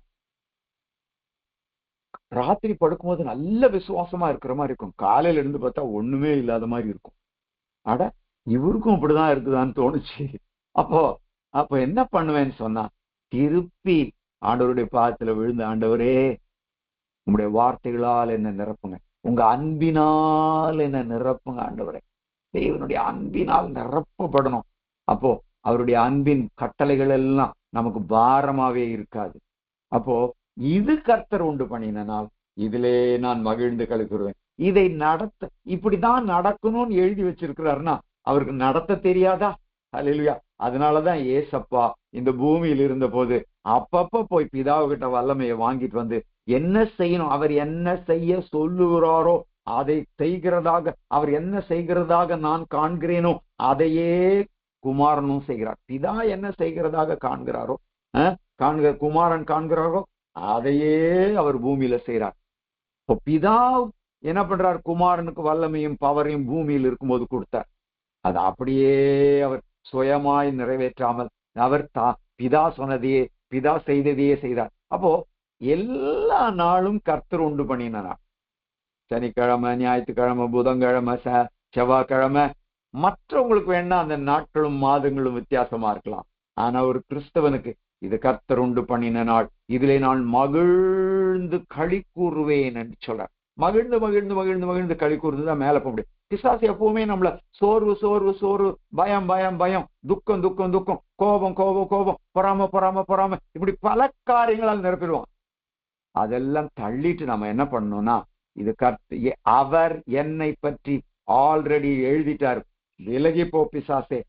ராத்திரி படுக்கும்போது நல்ல விசுவாசமா இருக்கிற மாதிரி இருக்கும், காலையில இருந்து பார்த்தா ஒண்ணுமே இல்லாத மாதிரி இருக்கும். அட இவருக்கும் அப்படிதான் இருக்குதான்னு தோணுச்சு. அப்போ என்ன பண்ணுவேன்னு சொன்னா, திருப்பி ஆண்டவருடைய பாதத்துல விழுந்து, ஆண்டவரே உங்களுடைய வார்த்தைகளால் என்ன நிரப்புங்க, உங்க அன்பினால் என்ன நிரப்புங்க ஆண்டவரே. தேவனுடைய அன்பினால் நிரப்பப்படணும். அப்போ அவருடைய அன்பின் கட்டளைகள் எல்லாம் நமக்கு பாரமாவே இருக்காது. அப்போ இது கர்த்தர் உண்டு பண்ணினால் இதிலே நான் மகிழ்ந்து கழிக்குறேன். இதை நடத்த இப்படிதான் நடக்கணும்னு எழுதி வச்சிருக்கிறாருன்னா அவருக்கு நடத்த தெரியாதா? அல்லேலூயா. அதனாலதான் ஏசப்பா இந்த பூமியில் இருந்த போது அப்பப்ப போய் பிதாவுகிட்ட வல்லமையை வாங்கிட்டு வந்து என்ன செய்யணும், அவர் என்ன செய்ய சொல்லுகிறாரோ அதை செய்கிறதாக, அவர் என்ன செய்கிறதாக நான் காண்கிறேனோ அதையே குமாரனும் செய்கிறார். பிதா என்ன செய்கிறதாக காண்கிறாரோ குமாரன் காண்கிறாரோ அதையே அவர் பூமியில செய்யறார். இப்போ பிதா என்ன பண்றார்? குமாரனுக்கு வல்லமையும் பவரையும் பூமியில் இருக்கும்போது கொடுத்தார். அது அப்படியே அவர் சுயமாய் நிறைவேற்றாமல் அவர் பிதா சொன்னதையே, பிதா செய்ததையே செய்தார். அப்போ எல்லா நாளும் கர்த்தர் உண்டு பண்ணினார். சனிக்கிழமை, ஞாயிற்றுக்கிழமை, புதன்கிழமை, செவ்வாய்க்கிழமை, மற்றவங்களுக்கு வேணா அந்த நாட்களும் மாதங்களும் வித்தியாசமா இருக்கலாம். ஆனா ஒரு கிறிஸ்தவனுக்கு இது கர்த்தர் உண்டு பண்ணின நாள், இதிலே நான் மகிழ்ந்து களி கூறுவேன் என்று சொல்றார். மகிழ்ந்து மகிழ்ந்து மகிழ்ந்து மகிழ்ந்து களி கூர்ந்துதான் மேல போக முடியும். பிசாசு எப்பவுமே நம்மள சோர்வு சோர்வு சோர்வு, பயம் பயம் பயம், துக்கம் துக்கம் துக்கம், கோபம் கோபம் கோபம், பொறாம பொறாம பொறாம, இப்படி பல காரியங்களால் நிரப்பிடுவோம். அதெல்லாம் தள்ளிட்டு நம்ம என்ன பண்ணணும்னா, இது அவர் என்னை பற்றி ஆல்ரெடி எழுதிட்டார், விலகி போ பிசாசே,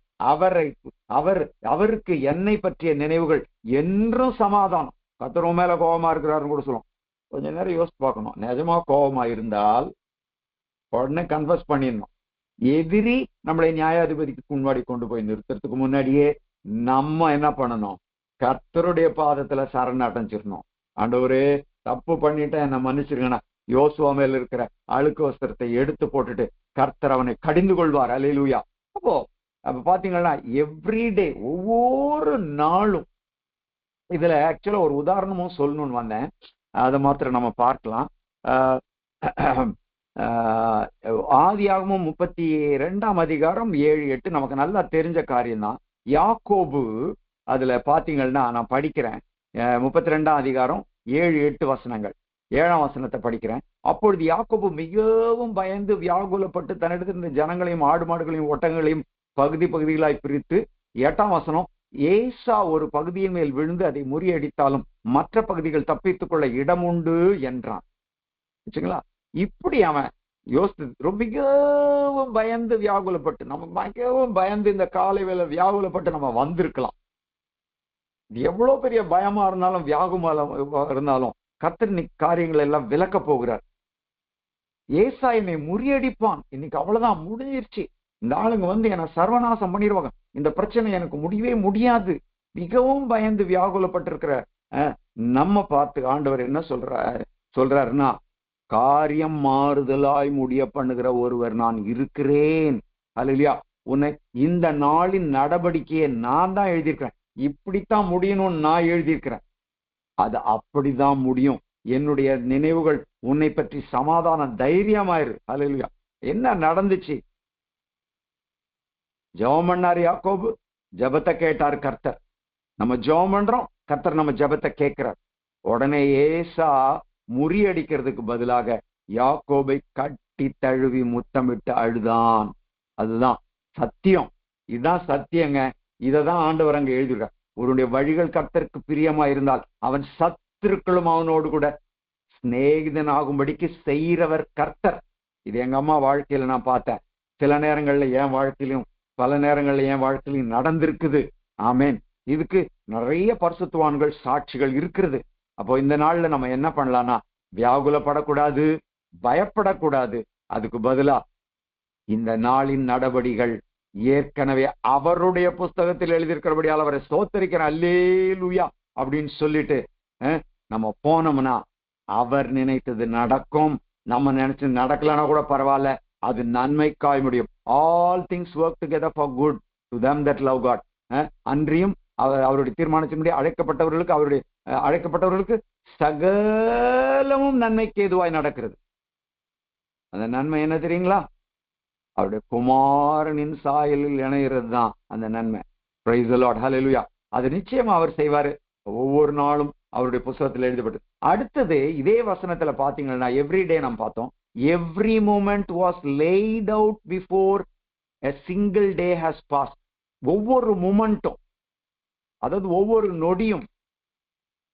அவருக்கு என்னை பற்றிய நினைவுகள் என்றும் சமாதானம். கர்த்தர் மேல கோபமா இருக்கிறாருன்னு கூட சொல்லுவோம். கொஞ்ச நேரம் யோசிச்சு பார்க்கணும். நிஜமா கோபமா இருந்தால் உடனே கன்ஃபஸ் பண்ணிடணும். எதிரி நம்மளை நியாயாதிபதிக்கு முன்னாடி கொண்டு போய் நிறுத்துறதுக்கு முன்னாடியே நம்ம என்ன பண்ணணும், கர்த்தருடைய பாதத்துல சரணடைஞ்சிடணும். ஆண்டவரே தப்பு பண்ணிட்டேன், என்ன மன்னிச்சிருக்கேன்னா யோசுவா மேல இருக்கிற அழுக்கு வஸ்திரத்தை எடுத்து போட்டுட்டு கர்த்தர் அவனை கடிந்து கொள்வார். அல்லேலூயா. அப்ப பாத்தீங்கன்னா எவ்ரிடே, ஒவ்வொரு நாளும், இதுல ஆக்சுவலா ஒரு உதாரணமும் சொல்லணும்னு வந்தேன், அதை மாத்திரம் நம்ம பார்க்கலாம். ஆதியாகமம் 32ஆம் அதிகாரம் 7-8 நமக்கு நல்லா தெரிஞ்ச காரியம்தான். யாக்கோபு, அதுல பாத்தீங்கன்னா நான் படிக்கிறேன், 32ஆம் அதிகாரம் 7-8 வசனங்கள். 7ஆம் வசனத்தை படிக்கிறேன். அப்பொழுது யாக்கோபு மிகவும் பயந்து வியாகுலப்பட்டு தன்னிடத்தில் இருந்த ஜனங்களையும் ஆடு மாடுகளையும் ஒட்டங்களையும் பகுதி பகுதிகளாய் பிரித்து, 8ஆம் வசனம், ஏசா ஒரு பகுதியின் மேல் விழுந்து அதை முறியடித்தாலும் மற்ற பகுதிகள் தப்பித்துக் கொள்ள இடம் உண்டு என்றான். வச்சுங்களா? இப்படி அவன் யோசித்து மிகவும் பயந்து வியாகுலப்பட்டு, நம்ம மிகவும் பயந்து இந்த காலை வேலை வியாகுலப்பட்டு நம்ம வந்திருக்கலாம். எவ்வளவு பெரிய பயமா இருந்தாலும் வியாகுமாலம் இருந்தாலும் கர்த்தர் காரியங்கள் எல்லாம் விலக்க போகிறார். ஏசா என்னை முறியடிப்பான், இன்னைக்கு அவ்வளவுதான், முடிஞ்சிருச்சு, இந்த ஆளுங்க வந்து என்னை சர்வநாசம் பண்ணிடுவாங்க, இந்த பிரச்சனை எனக்கு முடியவே முடியாது, மிகவும் பயந்து வியாகுலப்பட்டிருக்கிற நம்ம பார்த்து ஆண்டவர் என்ன சொல்றாருன்னா, காரியம் மாறுதலாய் முடிய பண்ணுகிற ஒருவர் நான் இருக்கிறேன். அல்லேலூயா. உன்னை இந்த நாளின் நடவடிக்கையை நான் தான் எழுதியிருக்கிறேன், இப்படித்தான் முடியணும்னு நான் எழுதியிருக்கிறேன், அது அப்படிதான் முடியும். என்னுடைய நினைவுகள் உன்னை பற்றி சமாதான தைரியமாயிரு. அல்லேலூயா. என்ன நடந்துச்சு? ஜெபம் பண்ணார் யாக்கோபு, ஜெபத்தை கேட்டார் கர்த்தர். நம்ம ஜெபம் பண்றோம், கர்த்தர் நம்ம ஜெபத்தை கேட்கிறார். உடனே ஏசா முறியடிக்கிறதுக்கு பதிலாக யாக்கோபை கட்டி தழுவி முத்தமிட்டு அழுதான். அதுதான் சத்தியம், இதுதான் சத்தியங்க. இததான் ஆண்டவர் அங்க எழுதியிருக்கார். உன்னுடைய வழிகள் கர்த்தருக்கு பிரியமா இருந்தால் அவன் சத்துருக்களும் அவனோடு கூட சிநேகிதன் ஆகும்படிக்கு செய்கிறவர் கர்த்தர். இது எங்க அம்மா வாழ்க்கையில நான் பார்த்தேன். சில நேரங்கள்ல என் வாழ்க்கையிலும் பல நேரங்கள்ல என் வாழ்க்கையிலும் நடந்திருக்குது. ஆமேன். இதுக்கு நிறைய பரிசுத்தவான்கள் சாட்சிகள் இருக்கிறது. அப்போ இந்த நாள்ல நம்ம என்ன பண்ணலாம்னா, வியாகுலப்படக்கூடாது, பயப்படக்கூடாது. அதுக்கு பதிலா இந்த நாளின் நடவடிகள் ஏற்கனவே அவருடைய புஸ்தகத்தில் எழுதியிருக்கிறபடியால் அவரை ஸ்தோத்தரிக்கிறேன், அல்லேலூயா அப்படின்னு சொல்லிட்டு நம்ம போனோம்னா அவர் நினைத்தது நடக்கும். நம்ம நினைச்சு நடக்கலன்னா கூட பரவாயில்ல, அது நன்மைக்காய் முடியும். All things work together for good to them that love God. அன்றியும் அவருடைய தீர்மானத்தின்படி அழைக்கப்பட்டவர்களுக்கு சகலமும் நன்மைக்கு ஏதுவாய் நடக்கிறது. அந்த நன்மை என்ன தெரியுங்களா? அவருடைய குமாரனின் சாயலில் இணைகிறது தான் அந்த நன்மை. Praise the Lord. ஹல்லேலூயா. அது நிச்சயமா அவர் செய்வாரு. ஒவ்வொரு நாளும் அவருடைய புத்தகத்தில் எழுதப்பட்டு. அடுத்தது இதே வசனத்துல பாத்தீங்கன்னா, எவ்ரிடே நம்ம பார்த்தோம், every moment was laid out before a single day has passed. ஒவ்வொரு மூமெண்ட்டும், அதாவது ஒவ்வொரு நொடியும்,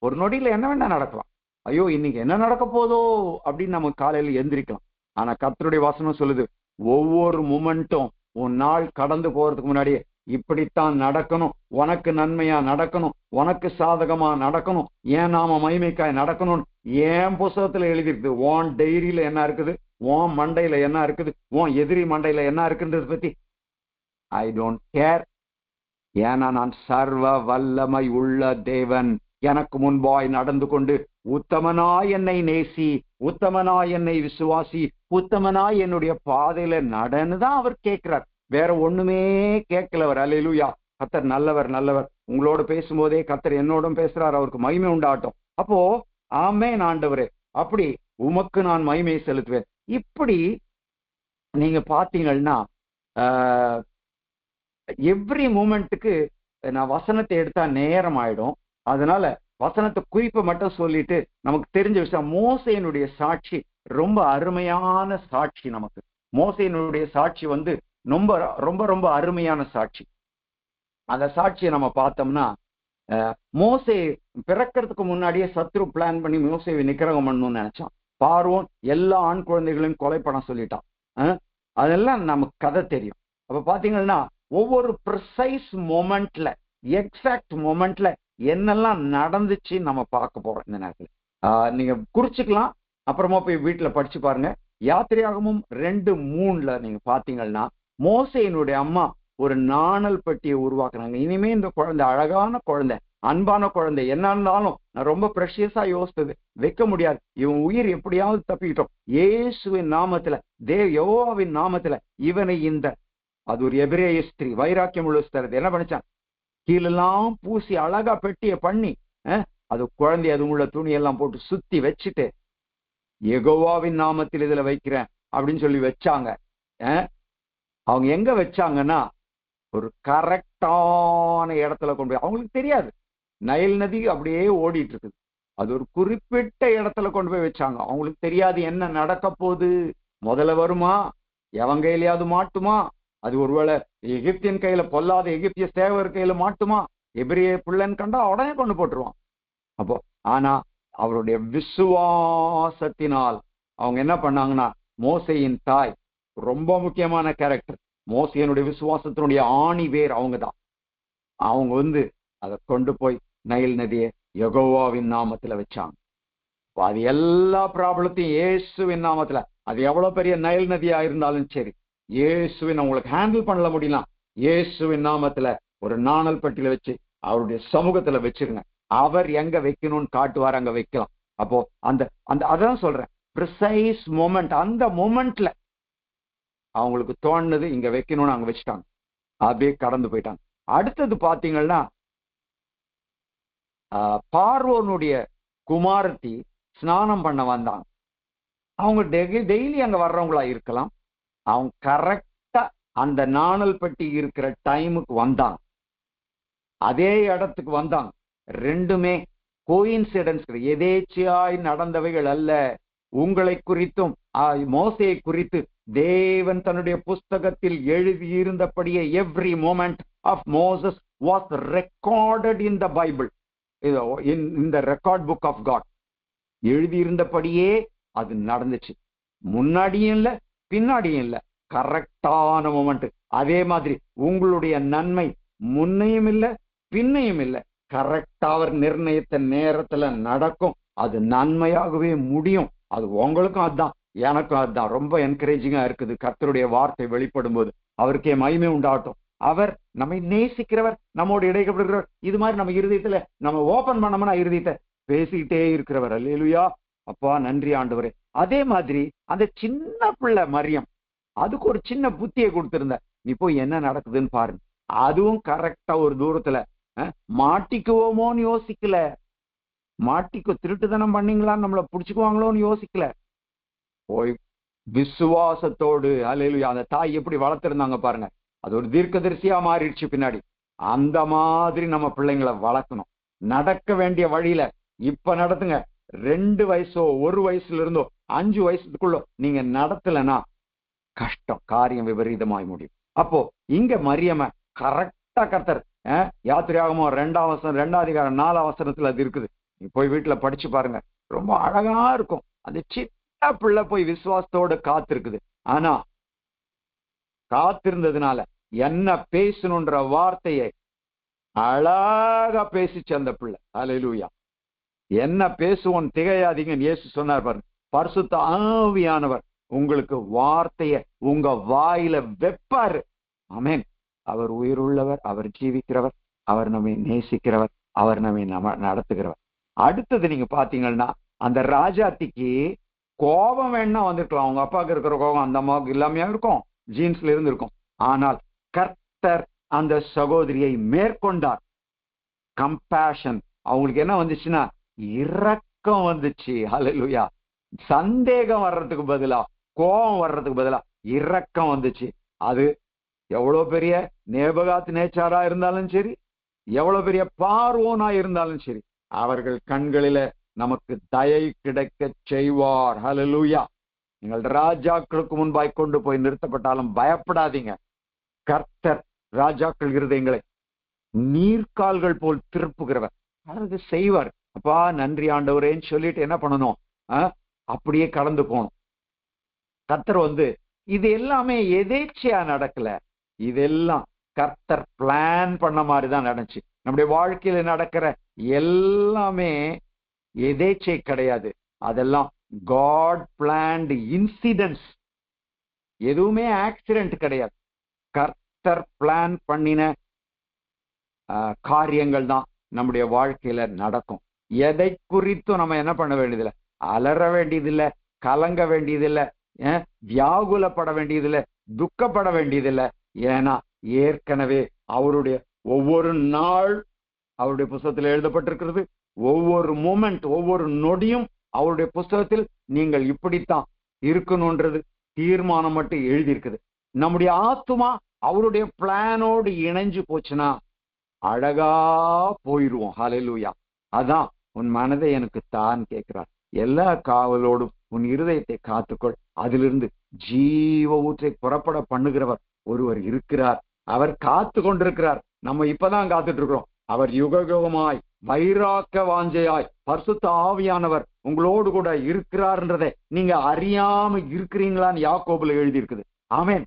ஒரு நொடியில என்ன வேணா நடக்கலாம். ஐயோ இன்னைக்கு என்ன நடக்க போதோ அப்படின்னு நம்ம காலையில எந்திரிக்கலாம். ஆனா கர்த்தருடைய வசனம் சொல்லுது, ஒவ்வொரு மூமெண்ட்டும் உன் நாள் கடந்து போறதுக்கு முன்னாடியே இப்படித்தான் நடக்கணும், உனக்கு நன்மையா நடக்கணும், உனக்கு சாதகமா நடக்கணும், ஏன் நாம மகிமைக்காய் நடக்கணும்னு ஏன் புஸ்தகத்துல எழுதிருக்கு. உன் டைரியில என்ன இருக்குது, உன் மண்டையில என்ன இருக்குது, உன் எதிரி மண்டையில என்ன இருக்குன்றது பத்தி ஐ டோன்ட் கேர். ஏன்னா நான் சர்வ வல்லமை உள்ள தேவன். எனக்கு முன்பாய் நடந்து கொண்டு உத்தமனாய் என்னை நேசி, உத்தமனாய் என்னை விசுவாசி, உத்தமனாய் என்னுடைய பாதையில நடனுதான் அவர் கேட்கிறார். வேற ஒண்ணுமே கேட்கலவர். அல்லேலூயா. கர்த்தர் நல்லவர், நல்லவர். உங்களோட பேசும்போதே கர்த்தர் என்னோடும் பேசுறார், அவருக்கு மகிமை உண்டாட்டும். அப்போ ஆமென் ஆண்டவரே, அப்படி உமக்கு நான் மகிமை செலுத்துவேன். இப்படி நீங்க பாத்தீங்கன்னா எவ்ரி மூமெண்ட்டுக்கு நான் வசனத்தை எடுத்தா நேரம் ஆயிடும். அதனால வசனத்தை குறிப்பை மட்டும் சொல்லிட்டு நமக்கு தெரிஞ்ச விஷயம், மோசேனுடைய சாட்சி ரொம்ப அருமையான சாட்சி. நமக்கு மோசேயினுடைய சாட்சி ரொம்ப ரொம்ப ரொம்ப அருமையான சாட்சி. அந்த சாட்சியை நம்ம பார்த்தோம்னா, மோசே பிறக்கிறதுக்கு முன்னாடியே சத்ரு பிளான் பண்ணி மோசேவை நிக்கிரகம் பண்ணணும்னு நினைச்சான். பார்வோன் எல்லா ஆண் குழந்தைகளையும் கொலை பண்ண சொல்லிட்டான். அதெல்லாம் நமக்கு கதை தெரியும். அப்ப பாத்தீங்கன்னா ஒவ்வொரு ப்ரிசைஸ் மொமெண்ட்ல, எக்ஸாக்ட் மொமெண்ட்ல என்னெல்லாம் நடந்துச்சு நம்ம பார்க்க போறோம் இந்த நேரத்துல. நீங்க குறிச்சுக்கலாம், அப்புறமா போய் வீட்டுல படிச்சு பாருங்க. யாத்திரையாகமும் 2:3 நீங்க பாத்தீங்கன்னா மோசேயினுடைய அம்மா ஒரு நாணல் பெட்டியை உருவாக்குறாங்க. இனிமே இந்த குழந்தை, அழகான குழந்தை, அன்பான குழந்தை, என்ன இருந்தாலும் நான் ரொம்ப ப்ரெஷியஸா யோசித்தது, வைக்க முடியாது, இவன் உயிர் எப்படியாவது தப்பிக்கிட்டோம், இயேசுவின் நாமத்துல, யெகோவாவின் நாமத்துல இவனை அது ஒரு எபிரேய ஸ்திரீ, வைராக்கியம் உள்ள ஸ்திரீ என்ன பண்ணிச்சான், கீழெல்லாம் பூசி அழகா பெட்டியை பண்ணி அது குழந்தை அது உள்ள துணியெல்லாம் போட்டு சுத்தி வச்சுட்டு யெகோவாவின் நாமத்தில் இதுல வைக்கிறேன் அப்படின்னு சொல்லி வச்சாங்க. அவங்க எங்க வச்சாங்கன்னா ஒரு கரெக்டான இடத்துல கொண்டு போய், அவங்களுக்கு தெரியாது நைல் நதி அப்படியே ஓடிட்டு இருக்குது, அது ஒரு குறிப்பிட்ட இடத்துல கொண்டு போய் வச்சாங்க. அவங்களுக்கு தெரியாது என்ன நடக்க போகுது, முதல்ல வருமா, எவன் கையிலையாவது மாட்டுமா, அது ஒருவேளை எகிப்தியன் கையில, பொல்லாத எகிப்திய சேவர் கையில மாட்டுமா, எபிரேய பிள்ளைன்னு கண்டா உடனே கொண்டு போட்டுருவான். அப்போ ஆனா அவருடைய விசுவாசத்தினால் அவங்க என்ன பண்ணாங்கன்னா, மோசேயின் தாய் ரொம்ப முக்கியமான கேரக்டர், மோசேயினுடைய விசுவாசத்தினுடைய ஆணி வேர் அவங்க தான். அவங்க அதை கொண்டு போய் நைல் நதியை யெகோவாவின் நாமத்துல வச்சாங்க. அது எல்லா ப்ராப்ளத்தையும் இயேசுவின் நாமத்துல, அது எவ்வளவு பெரிய நைல் நதியா இருந்தாலும் சரி, இயேசுவின் உங்களுக்கு ஹேண்டில் பண்ணல முடியலாம், இயேசுவின் நாமத்துல ஒரு நாணல் பெட்டியில வச்சு அவருடைய சமூகத்துல வச்சிருங்க. அவர் எங்க வைக்கணும்னு காட்டுவார், அங்க வைக்கலாம். அப்போ அதான் சொல்றேன், ப்ரிசைஸ் மொமெண்ட், அந்த மொமெண்ட்ல அவங்களுக்கு தோணுது இங்க வைக்கணும்னு அங்க வச்சுட்டாங்க, அப்படியே கடந்து போயிட்டாங்க. அடுத்தது பாத்தீங்கன்னா, பார்வோனுடைய குமாரத்தி ஸ்நானம் பண்ண வந்தாங்க. அவங்க டெய்லி அங்க வர்றவங்களா இருக்கலாம். அவங்க கரெக்டா அந்த நாணல் பெட்டி இருக்கிற டைமுக்கு வந்தாங்க, அதே இடத்துக்கு வந்தாங்க. ரெண்டுமே கோயின்சிடன்ஸ், எதேச்சியாய் நடந்தவைகள் அல்ல. உங்களை குறித்தும் மோசேயை குறித்து தேவன் தன்னுடைய புஸ்தகத்தில் எழுதியிருந்தபடியே every moment of Moses was recorded in the Bible, in the record book of God. எழுதியிருந்தபடியே அது நடந்துச்சு, முன்னாடியும் இல்லை பின்னாடியும் இல்லை, கரெக்டான மொமெண்ட். அதே மாதிரி உங்களுடைய நன்மை முன்னையும் இல்லை பின்னையும் இல்லை, கரெக்டா அவர் நிர்ணயித்த நேரத்துல நடக்கும், அது நன்மையாகவே முடியும். அது உங்களுக்கும் அதுதான், எனக்கும் அதுதான். ரொம்ப என்கரேஜிங்கா இருக்குது கர்த்தருடைய வார்த்தை வெளிப்படும் போது. அவருக்கே மகிமை உண்டாகட்டும். அவர் நம்மை நேசிக்கிறவர், நம்மோடு இடைப்படுகிறவர். இது மாதிரி நம்ம இருதயத்துல நம்ம ஓபன் பண்ணோம்னா இருதயத்தை பேசிக்கிட்டே இருக்கிறவர். அல்லேலூயா, அப்பா நன்றி ஆண்டவரே. அதே மாதிரி அந்த சின்ன பிள்ளை மரியம், அதுக்கு ஒரு சின்ன புத்தியை கொடுத்திருந்த, நீ போய் என்ன நடக்குதுன்னு பாருங்க. அதுவும் கரெக்டா ஒரு தூரத்துல மாட்டிக்குவோமோன்னு யோசிக்கல, திருட்டுத்தனம் பண்ணீங்களான்னு நம்மளை புடிச்சுக்குவாங்களோன்னு யோசிக்கல, போய் விசுவாசத்தோடு, அல்லேலூயா, அந்த தாய் எப்படி வளர்த்திருந்தாங்க பாருங்க. அது ஒரு தீர்க்கதரிசியா மாறிடுச்சு பின்னாடி. அந்த மாதிரி நம்ம பிள்ளைங்களை வளர்க்கணும். நடக்க வேண்டிய வழியில இப்ப நடத்துங்க. 2 வயசோ 1 வயசுல இருந்தோ 5 வயசுக்குள்ள நீங்க நடத்தலைன்னா கஷ்டம், காரியம் விபரீதமாய் முடியும். அப்போ இங்க மரியம கரெக்டா கர்த்தர் யாத்திரையாகமோ 2 அதிகாரம் 4 அது இருக்குது. நீ போய் வீட்டுல படிச்சு பாருங்க, ரொம்ப அழகா இருக்கும். அந்த சின்ன பிள்ளை போய் விசுவாசத்தோடு காத்திருக்குது. ஆனா காத்திருந்ததுனால என்ன பேசணுன்ற வார்த்தையை அழகா பேசிச்சு அந்த பிள்ளை. அல்லேலூயா, என்ன பேசுவோம் திகையாதீங்கன்னு இயேசு சொன்னார் பாருங்க. பரிசுத்த ஆவியானவர் உங்களுக்கு வார்த்தைய உங்க வாயில வெப்பாரு. ஆமென். அவர் உயிருள்ளவர், அவர் ஜீவிக்கிறவர், அவர் நம்மை நேசிக்கிறவர், அவர் நம்மை நடத்துகிறவர். அடுத்தது நீங்க பாத்தீங்கன்னா, அந்த ராஜாத்திக்கு கோபம் வேணா வந்திருக்கலாம். அவங்க அப்பாவுக்கு இருக்கிற கோபம் அந்த அம்மாவுக்கு இல்லாமையா இருக்கும், ஜீன்ஸ்ல இருந்திருக்கும். ஆனால் கர்த்தர் அந்த சகோதரியை மேற்கொண்டார். கம்பேஷன், அவங்களுக்கு என்ன வந்துச்சுன்னா இரக்கம் வந்துச்சு. ஹல்லேலூயா, சந்தேகம் வர்றதுக்கு பதிலா, கோபம் வர்றதுக்கு பதிலா இரக்கம் வந்துச்சு. அது எவ்வளவு பெரிய நேபகாத் நேச்சாரா இருந்தாலும் சரி, எவ்வளவு பெரிய பார்வோனா இருந்தாலும் சரி, அவர்கள் கண்களில நமக்கு தயை கிடைக்க செய்வார். ஹல்லேலூயா. நீங்கள் ராஜாக்களுக்கு முன்பாய் கொண்டு போய் நிறுத்தப்பட்டாலும் பயப்படாதீங்க. கர்த்தர் ராஜாக்கள் இருதயங்களை நீர்க்கால்கள் போல் திருப்புகிறவர். அதற்கு செய்வார். அப்பா நன்றி ஆண்டவரேன்னு சொல்லிட்டு என்ன பண்ணணும்? அப்படியே கடந்து போகணும். கர்த்தர் இது எல்லாமே எதேச்சையா நடக்கல. இதெல்லாம் கர்த்தர் பிளான் பண்ண மாதிரிதான் நடந்துச்சு. நம்முடைய வாழ்க்கையில நடக்கிற எல்லாமே எதேச்சை கிடையாது. அதெல்லாம் காட் பிளான்டு இன்சிடென்ட்ஸ். எதுவுமே ஆக்சிடென்ட் கிடையாது. கர்த்தர் பிளான் பண்ணின காரியங்கள் தான் நம்முடைய வாழ்க்கையில நடக்கும். எதை குறித்தும் நம்ம என்ன பண்ண வேண்டியதில்லை, அலற வேண்டியதில்லை, கலங்க வேண்டியதில்லை, வியாகுலப்பட வேண்டியதில்லை, துக்கப்பட வேண்டியதில்லை. ஏன்னா ஏற்கனவே அவருடைய ஒவ்வொரு நாள் அவருடைய புஸ்தகத்தில் எழுதப்பட்டிருக்கிறது. ஒவ்வொரு மூமெண்ட், ஒவ்வொரு நொடியும் அவருடைய புஸ்தகத்தில் நீங்கள் இப்படித்தான் இருக்கணும்ன்றது தீர்மானம் மட்டும் எழுதியிருக்குது. நம்முடைய ஆத்துமா அவருடைய பிளானோடு இணைஞ்சு போச்சுன்னா அழகா போயிருவோம். ஹல்லேலூயா. அதான் உன் மனதை எனக்கு தான் கேட்கிறார். எல்லா காவலோடும் உன் இருதயத்தை காத்துக்கொள், அதிலிருந்து ஜீவ ஊற்றை புறப்பட பண்ணுகிறவர் ஒருவர் இருக்கிறார். அவர் காத்து கொண்டிருக்கிறார். நம்ம இப்பதான் காத்துட்டு இருக்கிறோம். அவர் யுகயுகமாய் வைராக்க வாஞ்சையாய் பரிசுத்த ஆவியானவர் உங்களோடு கூட இருக்கிறார்ன்றதை நீங்க அறியாம இருக்கிறீங்களான்னு யாக்கோபுல எழுதி இருக்குது. ஆமென்.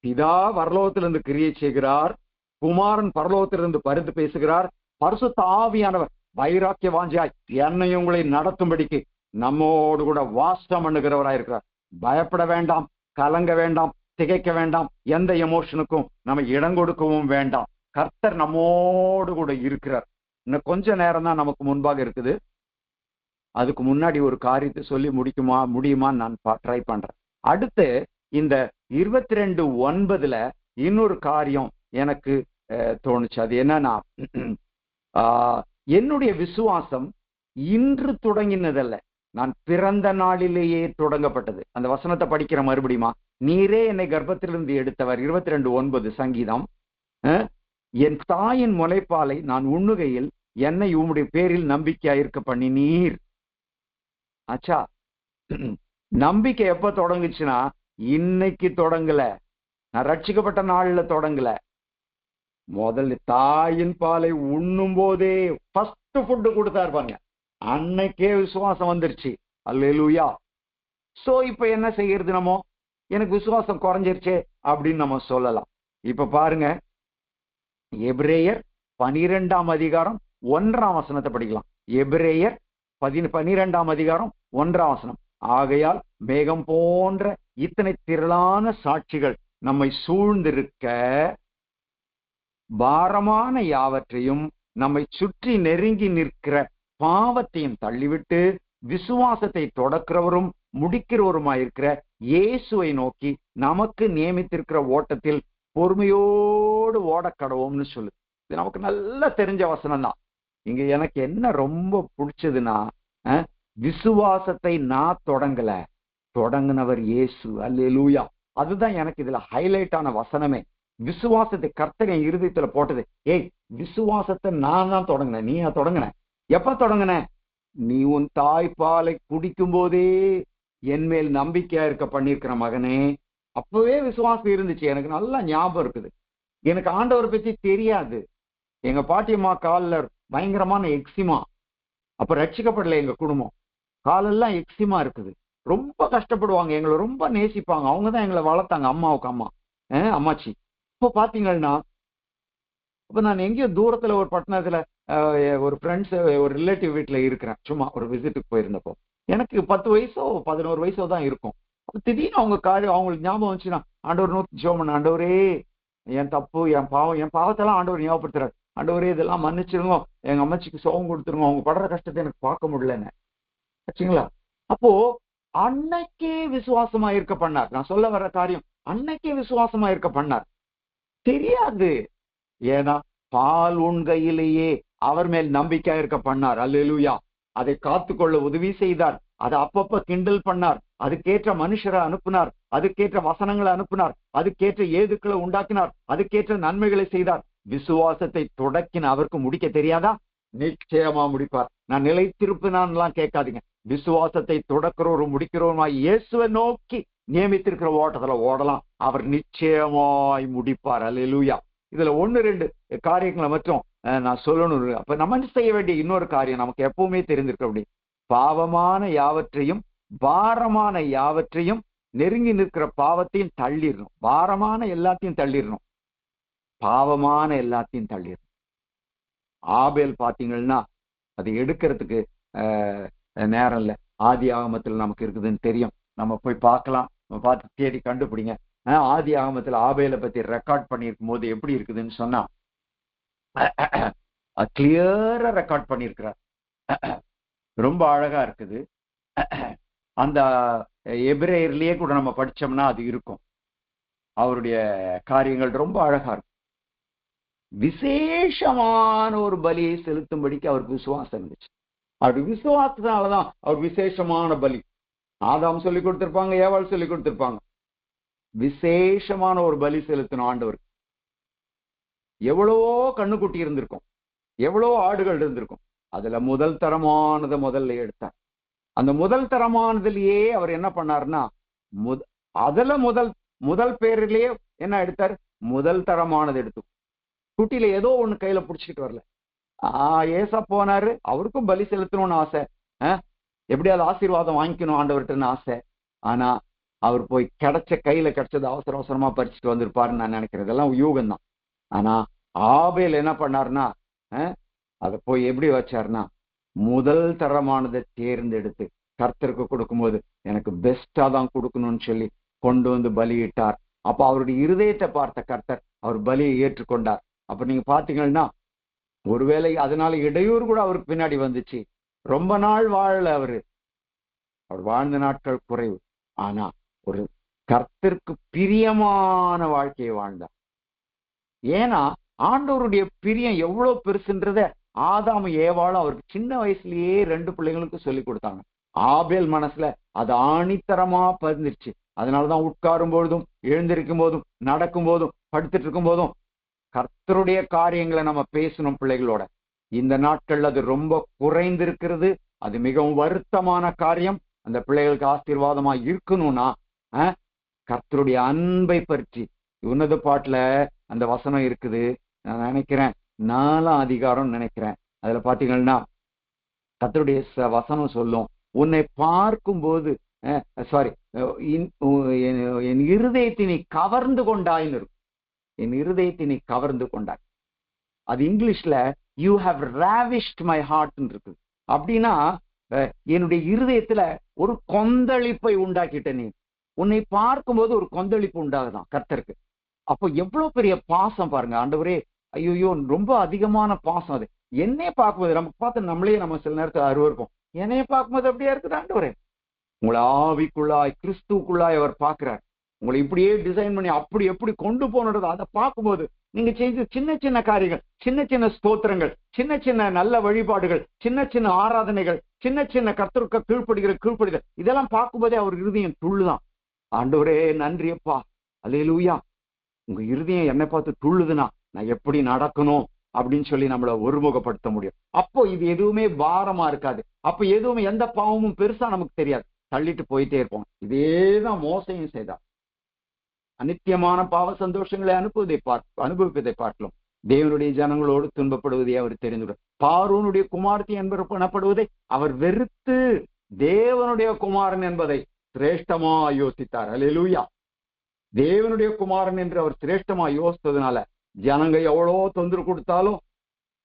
பிதா பரலோகத்திலிருந்து கிரியை செய்கிறார், குமாரன் பரலோகத்திலிருந்து பரிந்து பேசுகிறார், பரிசுத்த ஆவியானவர் வைராக்கிய வாஞ்சியாய் என்னை உங்களை நடத்தும்படிக்கு நம்மோடு கூட வாசம் பண்ணுகிறவராயிருக்கிறார். பயப்பட வேண்டாம், கலங்க வேண்டாம், திகைக்க வேண்டாம், எந்த எமோஷனுக்கும் நம்ம இடம் கொடுக்கவும் வேண்டாம். கர்த்தர் நம்மோடு கூட இருக்கிறார். இன்னும் கொஞ்ச நேரம் தான் நமக்கு முன்பாக இருக்குது. அதுக்கு முன்னாடி ஒரு காரியத்தை சொல்லி முடியுமான்னு நான் ட்ரை பண்றேன். அடுத்து இந்த 22:9 இன்னொரு காரியம் எனக்கு தோணுச்சு. அது என்னன்னா, என்னுடைய விசுவாசம் இன்று தொடங்கினதல்ல, நான் பிறந்த நாளிலேயே தொடங்கப்பட்டது. அந்த வசனத்தை படிக்கிற மறுபடியுமா, நீரே என்னை கர்ப்பத்திலிருந்து எடுத்தவர். 22:9 சங்கீதம். என் தாயின் முளைப்பாலை நான் உண்ணுகையில் என்னை உம்முடைய பேரில் நம்பிக்கையாயிருக்க பண்ணி நீர். ஆச்சா, நம்பிக்கை எப்ப தொடங்குச்சுன்னா இன்னைக்கு தொடங்கல, நான் ரட்சிக்கப்பட்ட நாள்ல தொடங்கல. முதல்ல தாயின் பாலை உண்ணும் போதே ஃபர்ஸ்ட் ஃபுட்டு கொடுத்தாரு பாருங்க, அன்னைக்கே விசுவாசம் வந்துருச்சு. அல்லேலூயா. சோ இப்ப என்ன செய்யறது? நம்ம எனக்கு விசுவாசம் குறைஞ்சிருச்சே அப்படின்னு நம்ம சொல்லலாம். இப்ப பாருங்க, எபிரேயர் 12ஆம் அதிகாரம் 1ஆம் வசனத்தை படிக்கலாம். எபிரேயர் 12ஆம் அதிகாரம் 1ஆம் வசனம். ஆகையால் மேகம் போன்ற இத்தனை திரளான சாட்சிகள் நம்மை சூழ்ந்திருக்க, பாரமான யாவற்றையும் நம்மை சுற்றி நெருங்கி நிற்கிற பாவத்தையும் தள்ளிவிட்டு விசுவாசத்தை தொடக்கிறவரும் முடிக்கிறவருமாயிருக்கிற இயேசுவை நோக்கி நமக்கு நியமித்திருக்கிற ஓட்டத்தில் பொறுமையோடு ஓடக்கடவோம்னு சொல்லு. இது நமக்கு நல்லா தெரிஞ்ச வசனம் தான். இங்க எனக்கு என்ன ரொம்ப பிடிச்சதுன்னா, விசுவாசத்தை நான் தொடங்கல, தொடங்கினவர் இயேசு. அல்லேலூயா. அதுதான் எனக்கு இதுல ஹைலைட் ஆன வசனமே. விசுவாசத்தை கர்த்தர் என் இருதயத்துல போட்டது. ஏய், விசுவாசத்தை நான் தான் தொடங்கினேன், நீ தொடங்கின. எப்ப தொடங்கின? நீ உன் தாய்ப்பாலை குடிக்கும் போதே என் மேல் நம்பிக்கையா இருக்க பண்ணிருக்கிற மகனே. அப்பவே விசுவாசம் இருந்துச்சு. எனக்கு நல்லா ஞாபகம் இருக்குது. எனக்கு ஆண்டவர் பத்தி தெரியாது. எங்க பாட்டியம்மா காலில் பயங்கரமான எக்ஸிமா. அப்ப ரட்சிக்கப்படல எங்க குடும்பம். காலெல்லாம் எக்ஸிமா இருக்குது. ரொம்ப கஷ்டப்படுவாங்க, எங்களை ரொம்ப நேசிப்பாங்க. அவங்கதான் எங்களை வளர்த்தாங்க, அம்மாவுக்கு அம்மா, அம்மாச்சி. இப்போ பாத்தீங்கன்னா, அப்ப நான் எங்கேயோ தூரத்துல ஒரு பட்டணத்துல ஒரு ஃப்ரெண்ட்ஸ், ஒரு ரிலேட்டிவ் வீட்டுல இருக்கிறேன். சும்மா ஒரு விசிட்டுக்கு போயிருந்தப்போ எனக்கு 10 வயசோ 11 வயசோ தான் இருக்கும். திடீர்னு அவங்க அவங்களுக்கு ஞாபகம் வந்துச்சுன்னா, ஆண்டவர் நோக்கி ஜெபம் பண்ண, ஆண்டவரே என் தப்பு, என் பாவத்தெல்லாம் ஆண்டவர் ஞாபகப்படுத்துறாரு. ஆண்டவரே இதெல்லாம் மன்னிச்சிருங்க, எங்க அம்மாச்சிக்கு சோகம் கொடுத்துருங்க, அவங்க படுற கஷ்டத்தை எனக்கு பார்க்க முடியலன்னு. ஆச்சுங்களா? அப்போ அன்னைக்கே விசுவாசமா இருக்க பண்ணார். நான் சொல்ல வர்ற காரியம், அன்னைக்கே விசுவாசமா இருக்க பண்ணார். தெரியாது, ஏன்னா பால் உண்கையிலேயே அவர் மேல் நம்பிக்கை இருக்க பண்ணார். அல்லேலூயா. அதை காத்துக்கொள்ள உதவி செய்தார். அதை அப்பப்ப கிண்டல் பண்ணார். அதுக்கேற்ற மனுஷரை அனுப்பினார், அதுக்கேற்ற வசனங்களை அனுப்பினார், அதுக்கேற்ற ஏதுக்களை உண்டாக்கினார், அதுக்கேற்ற நன்மைகளை செய்தார். விசுவாசத்தை தொடக்கின அவருக்கு முடிக்க தெரியாதா? நிச்சயமா முடிப்பார். நான் நிலைத்திருப்பினான்லாம் கேட்காதீங்க. விசுவாசத்தை தொடக்கிறவரும் முடிக்கிறவருமாய் இயேசுவை நோக்கி நியமித்திருக்கிற ஓட்டத்துல ஓடலாம். அவர் நிச்சயமாய் முடிப்பார். அல்லேலூயா. இதுல 1-2 காரியங்களை மட்டும் நான் சொல்லணும். அப்ப நம்ம செய்ய வேண்டிய இன்னொரு காரியம் நமக்கு எப்பவுமே தெரிந்திருக்க அப்படி, பாவமான யாவற்றையும் பாரமான யாவற்றையும் நெருங்கி நிற்கிற பாவத்தையும் தள்ளிடணும். பாரமான எல்லாத்தையும் தள்ளிடணும், பாவமான எல்லாத்தையும் தள்ளிடணும். ஆபேல் பாத்தீங்கன்னா அது எடுக்கிறதுக்கு நேரம் இல்லை. ஆதி ஆகமத்தில் நமக்கு இருக்குதுன்னு தெரியும், நம்ம போய் பார்க்கலாம், நம்ம பார்த்து தேடி கண்டுபிடிங்க. ஆதி ஆகமத்தில் ஆபேலை பத்தி ரெக்கார்ட் பண்ணியிருக்கும் போது எப்படி இருக்குதுன்னு சொன்னா கிளியரா ரெக்கார்ட் பண்ணியிருக்கிறார். ரொம்ப அழகா இருக்குது. அந்த எபிரேயர்லயே கூட நம்ம படிச்சோம்னா அது இருக்கும். அவருடைய காரியங்கள் ரொம்ப அழகா இருக்கும். விசேஷமான ஒரு பலியை செலுத்தும்படிக்கு அவருக்கு விசுவாசம் இருந்துச்சு. அப்படி விசுவாசத்தினாலதான் அவர் விசேஷமான பலி. ஆதாம் சொல்லி கொடுத்திருப்பாங்க, ஏவாள் சொல்லி கொடுத்திருப்பாங்க. விசேஷமான ஒரு பலி செலுத்தணும் ஆண்டவர். எவ்வளவோ கண்ணுக்குட்டி இருந்திருக்கும், எவ்வளவோ ஆடுகள் இருந்திருக்கும். அதுல முதல் தரமானதை முதல்ல எடுத்தார். அந்த முதல் தரமானதுலயே அவர் என்ன பண்ணாருன்னா, அதுல முதல் பேரிலேயே என்ன எடுத்தார், முதல் தரமானது எடுத்து. குட்டியில ஏதோ ஒண்ணு கையில புடிச்சுக்கிட்டு வரல. ஏசா போனாரு, அவருக்கும் பலி செலுத்தணும்னு ஆசை, எப்படியாவது ஆசீர்வாதம் வாங்கிக்கணும் ஆண்டவர்கிட்டன்னு ஆசை. ஆனா அவர் போய் கையில கிடைச்சது அவசர அவசரமா பறிச்சுட்டு வந்திருப்பாருன்னு நான் நினைக்கிறேன். இதெல்லாம் யூகம் தான். ஆனா ஆபேல் என்ன பண்ணாருன்னா, அதை போய் எப்படி வச்சாருன்னா, முதல் தரமானதை தேர்ந்தெடுத்து கர்த்தருக்கு கொடுக்கும்போது எனக்கு பெஸ்டா தான் கொடுக்கணும்னு சொல்லி கொண்டு வந்து பலியிட்டார். அப்ப அவருடைய இருதயத்தை பார்த்த கர்த்தர் அவர் பலியை ஏற்றுக்கொண்டார். அப்ப நீங்க பாத்தீங்கன்னா, ஒருவேளை அதனால இடையூறு கூட அவருக்கு பின்னாடி வந்துச்சு. ரொம்ப நாள் வாழல அவர் வாழ்ந்த நாட்கள் குறைவு. ஆனா ஒரு கர்த்தருக்கு பிரியமான வாழ்க்கையை வாழ்ந்தார். ஏன்னா ஆண்டவருடைய பிரியம் எவ்வளவு பெருசுன்றத ஆதாம் ஏவாளும் அவருக்கு சின்ன வயசுலயே 2 பிள்ளைங்களுக்கு சொல்லி கொடுத்தாங்க. ஆபேல் மனசுல அது ஆணித்தரமா பதிந்துருச்சு. அதனாலதான் உட்காரும் பொழுதும், எழுந்திருக்கும் போதும், நடக்கும் போதும், படுத்துட்டு இருக்கும் போதும் கர்த்தருடைய காரியங்களை நம்ம பேசணும் பிள்ளைகளோட. இந்த நாட்கள்ல அது ரொம்ப குறைந்திருக்கிறது. அது மிகவும் வருத்தமான காரியம். அந்த பிள்ளைகளுக்கு ஆசீர்வாதமா இருக்கணும்னா கர்த்தருடைய அன்பை பற்றி உன்னத பாட்டுல அந்த வசனம் இருக்குது. நான் நினைக்கிறேன் 4ஆம் அதிகாரம் நினைக்கிறேன். அதுல பாத்தீங்கன்னா கர்த்தருடைய வசனம் சொல்லும், உன்னை பார்க்கும்போது என் இருதயத்தை நீ கவர்ந்து கொண்டாயின்னு இருக்கும். என் இருதயத்தை நீ கவர்ந்து கொண்டாய். அது இங்கிலீஷ்ல யூ ஹாவ் ராவிஷ்ட் மை ஹார்ட் இருக்கு. அப்படின்னா என்னுடைய இருதயத்துல ஒரு கொந்தளிப்பை உண்டாக்கிட்ட. நீ உன்னை பார்க்கும்போது ஒரு கொந்தளிப்பு உண்டாகுதான் கர்த்தருக்கு. அப்போ எவ்வளவு பெரிய பாசம் பாருங்க. ஆண்டவரே, ஐயோ ரொம்ப அதிகமான பாசம். அது என்னைய பார்க்கும்போது நம்ம பார்த்து நம்மளே நம்ம சில நேரத்தில் அருவருப்போம். என்னைய பார்க்கும்போது அப்படியே இருக்குது ஆண்டவரே. உங்களை ஆவிக்குள்ளாய் கிறிஸ்துக்குள்ளாய் அவர் பார்க்கிறார். உங்களை இப்படியே டிசைன் பண்ணி அப்படி எப்படி கொண்டு போனது அதை பார்க்கும்போது நீங்க செய்த சின்ன சின்ன காரியங்கள், சின்ன சின்ன ஸ்தோத்திரங்கள், சின்ன சின்ன நல்ல வழிபாடுகள், சின்ன சின்ன ஆராதனைகள், சின்ன சின்ன கர்த்தருக்கு கீழ்ப்படுதல் இதெல்லாம் பார்க்கும்போதே அவர் இருதயம் துள்ளுதான். ஆண்டவரே நன்றியப்பா, அல்லேலூயா, உங்க இருதயம் என்னை பார்த்து துள்ளுதுன்னா நான் எப்படி நடக்கணும் அப்படின்னு சொல்லி நம்மளை ஒருமுகப்படுத்த முடியும். அப்போ இது எதுவுமே பாரமா இருக்காது. அப்ப எதுவுமே எந்த பாவமும் பெருசா நமக்கு தெரியாது, தள்ளிட்டு போயிட்டே இருப்போம். இதேதான் மோசையும் செய்தார். அநித்தியமான பாவ சந்தோஷங்களை அனுபவிப்பதை பார்க்கலாம். தேவனுடைய ஜனங்களோடு துன்பப்படுவதை அவர் தெரிந்துவிடும். பார்வோனுடைய குமாரத்தி எனப்படுவதை அவர் வெறுத்து தேவனுடைய குமாரன் என்பதை சிரேஷ்டமா யோசித்தார். அல்லேலூயா. தேவனுடைய குமாரன் என்று அவர் சிரேஷ்டமா யோசித்ததுனால ஜனங்க எவ்வளோ தொந்தரவு கொடுத்தாலும்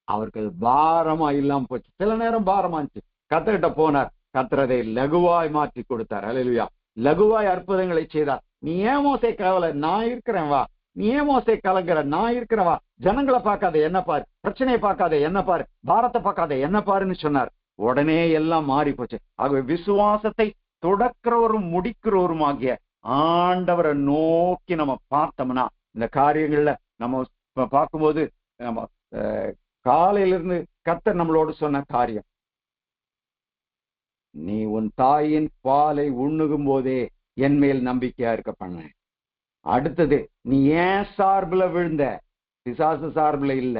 அவருக்கு பாரமா இல்லாம போச்சு. சில நேரம் பாரமா இருந்துச்சு. கர்த்தர்கிட்ட போனார், கர்த்தர் அதை லகுவாய் மாற்றி கொடுத்தார். அல்லேலூயா. லகுவாய் அற்புதங்களை செய்தார். நீ ஏன் மோசே கவலை, நான் இருக்கிறேன் வா. நீ ஏன் மோசே கலங்குற, நான் இருக்கிறேன் வா. ஜனங்களை பார்க்காத என்ன பாரு, பிரச்சனையை பார்க்காத என்ன பாரு, பாரத்தை பார்க்காத என்ன பாருன்னு சொன்னார். உடனே எல்லாம் மாறி போச்சு. ஆகவே விசுவாசத்தை தொடக்கிறவரும் முடிக்கிறவரும் ஆகிய ஆண்டவரை நோக்கி நம்ம பார்த்தோம்னா இந்த காரியங்கள்ல நம்ம பார்க்கும்போது நம்ம காலையிலிருந்து கர்த்தர் நம்மளோடு சொன்ன காரியம், நீ உன் தாயின் பாலை உண்ணுகும் போதே என் மேல் நம்பிக்கையா இருக்க பண்ண. அடுத்தது, நீ ஏன் சார்புல விழுந்த, பிசாசு சார்புல இல்ல,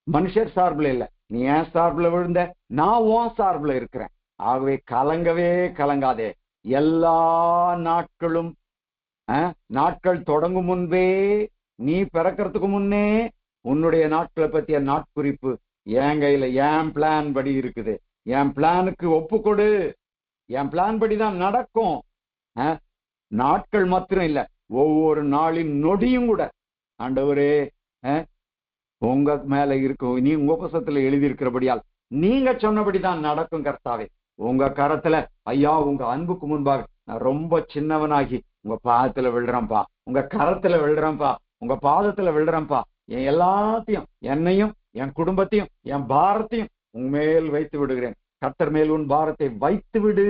மனுஷர் சார்புல இல்ல, நீ ஏன் சார்புல விழுந்த, நான் உன் சார்புல இருக்கிறேன். ஆகவே கலங்கவே கலங்காதே. எல்லா நாட்களும் நாட்கள் தொடங்கும் முன்பே, நீ பிறக்கிறதுக்கு முன்னே உன்னுடைய நாட்களை பத்திய நாட்குறிப்பு என் கையில, என் பிளான் படி இருக்குது. என் பிளானுக்கு ஒப்பு கொடு. என் பிளான் படிதான் நடக்கும். நாட்கள் மாத்திரம் இல்ல, ஒவ்வொரு நாளின் நொடியும் கூட ஆண்டவரே உங்க மேல இருக்கும். நீ உங்க புத்தகத்துல எழுதி இருக்கிறபடியால் நீங்க சொன்னபடிதான் நடக்கும் கர்த்தாவே. உங்க கரத்துல ஐயா, உங்க அன்புக்கு முன்பாக நான் ரொம்ப சின்னவனாகி உங்க பாதத்துல விழுறேன்ப்பா, உங்க கரத்துல விழுறேன்ப்பா, உங்க பாதத்துல விழுறேன்ப்பா. என் எல்லாத்தையும், என்னையும் என் குடும்பத்தையும் என் பாரத்தையும் உன்மேல் வைத்து விடுகிறேன். கர்த்தர் மேல் உன் பாரத்தை வைத்து விடு,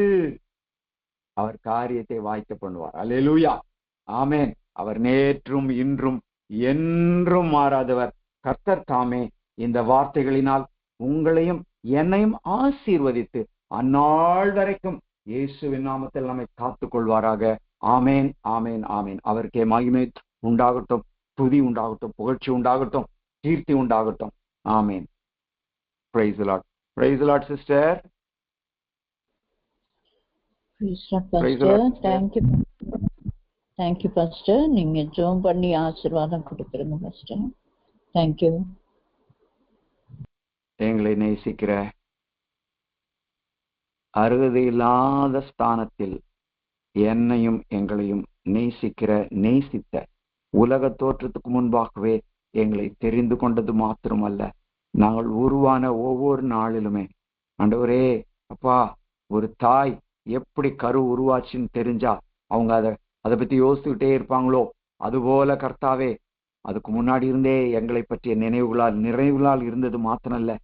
அவர் காரியத்தை வாய்க்க பண்ணுவார். அல்லேலூயா, ஆமென். அவர் நேற்றும் இன்றும் என்றும் மாறாதவர். கர்த்தர் தாமே இந்த வார்த்தைகளினால் உங்களையும் என்னையும் ஆசீர்வதித்து அந்நாள் வரைக்கும் இயேசுவின் நாமத்தில் நம்மை காத்துக் கொள்வாராக. ஆமேன், ஆமேன், ஆமேன். அவருக்கே மகிமை உண்டாகட்டும், துதி உண்டாகட்டும், புகழ்ச்சி உண்டாகட்டும், கீர்த்தி உண்டாகட்டும். ஆமேன். Praise the Lord. Praise the Lord, sister. Praise the Lord, Pastor. Thank you, Pastor. நீங்க ஜெபம் பண்ணி ஆசீர்வாதம் கொடுக்கிறீங்க Pastor. Thank you. எங்களை நேசிக்கிற, அருகதை இல்லாத ஸ்தானத்தில் என்னையும் எங்களையும் நேசித்த, உலக தோற்றத்துக்கு முன்பாகவே எங்களை தெரிந்து கொண்டது மாத்திரமல்ல, நாங்கள் உருவான ஒவ்வொரு நாளிலுமே ஆண்டவரே அப்பா, ஒரு தாய் எப்படி கரு உருவாச்சுன்னு தெரிஞ்சா அவங்க அதை பத்தி யோசிச்சுக்கிட்டே இருப்பாங்களோ, அதுபோல கர்த்தாவே அதுக்கு முன்னாடி இருந்தே எங்களை பற்றிய நிறைவுகளால் இருந்தது மாத்திரமல்ல,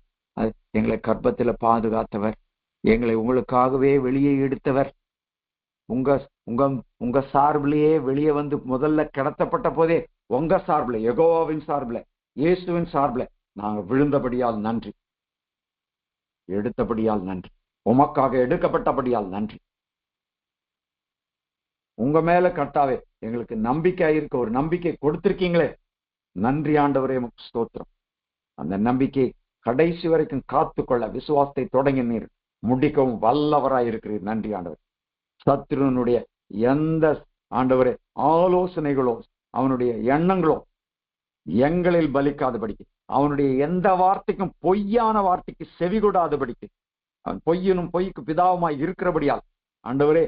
எங்களை கர்ப்பத்துல பாதுகாத்தவர், எங்களை உங்களுக்காகவே வெளியே எடுத்தவர், உங்க சார்பிலேயே வெளியே வந்து முதல்ல கிடத்தப்பட்ட போதே உங்க சார்பில், யெகோவாவின் சார்பில், இயேசுவின் சார்பில் நாங்க விழுந்தபடியால் நன்றி, எடுத்தபடியால் நன்றி, உமக்காக எடுக்கப்பட்டபடியால் நன்றி. உங்க மேல கர்த்தாவே எங்களுக்கு நம்பிக்கை இருக்க, ஒரு நம்பிக்கை கொடுத்திருக்கீங்களே, நன்றி ஆண்டவரே, உமக்கு ஸ்தோத்திரம். அந்த நம்பிக்கை கடைசி வரைக்கும் காத்துக்கொள்ள விசுவாசத்தை தொடங்கி நீர் முடிக்கவும் வல்லவராய் இருக்கிறீர். நன்றி ஆண்டவர். சத்ருனுடைய எந்த ஆண்டவரே ஆலோசனைகளோ அவனுடைய எண்ணங்களோ எங்களில் பலிக்காதபடிக்கு, அவனுடைய எந்த வார்த்தைக்கும் பொய்யான வார்த்தைக்கு செவிகொடாதபடிக்கு, அவன் பொய்யனும் பொய்க்கு பிதாவுமாய் இருக்கிறபடியால் ஆண்டவரே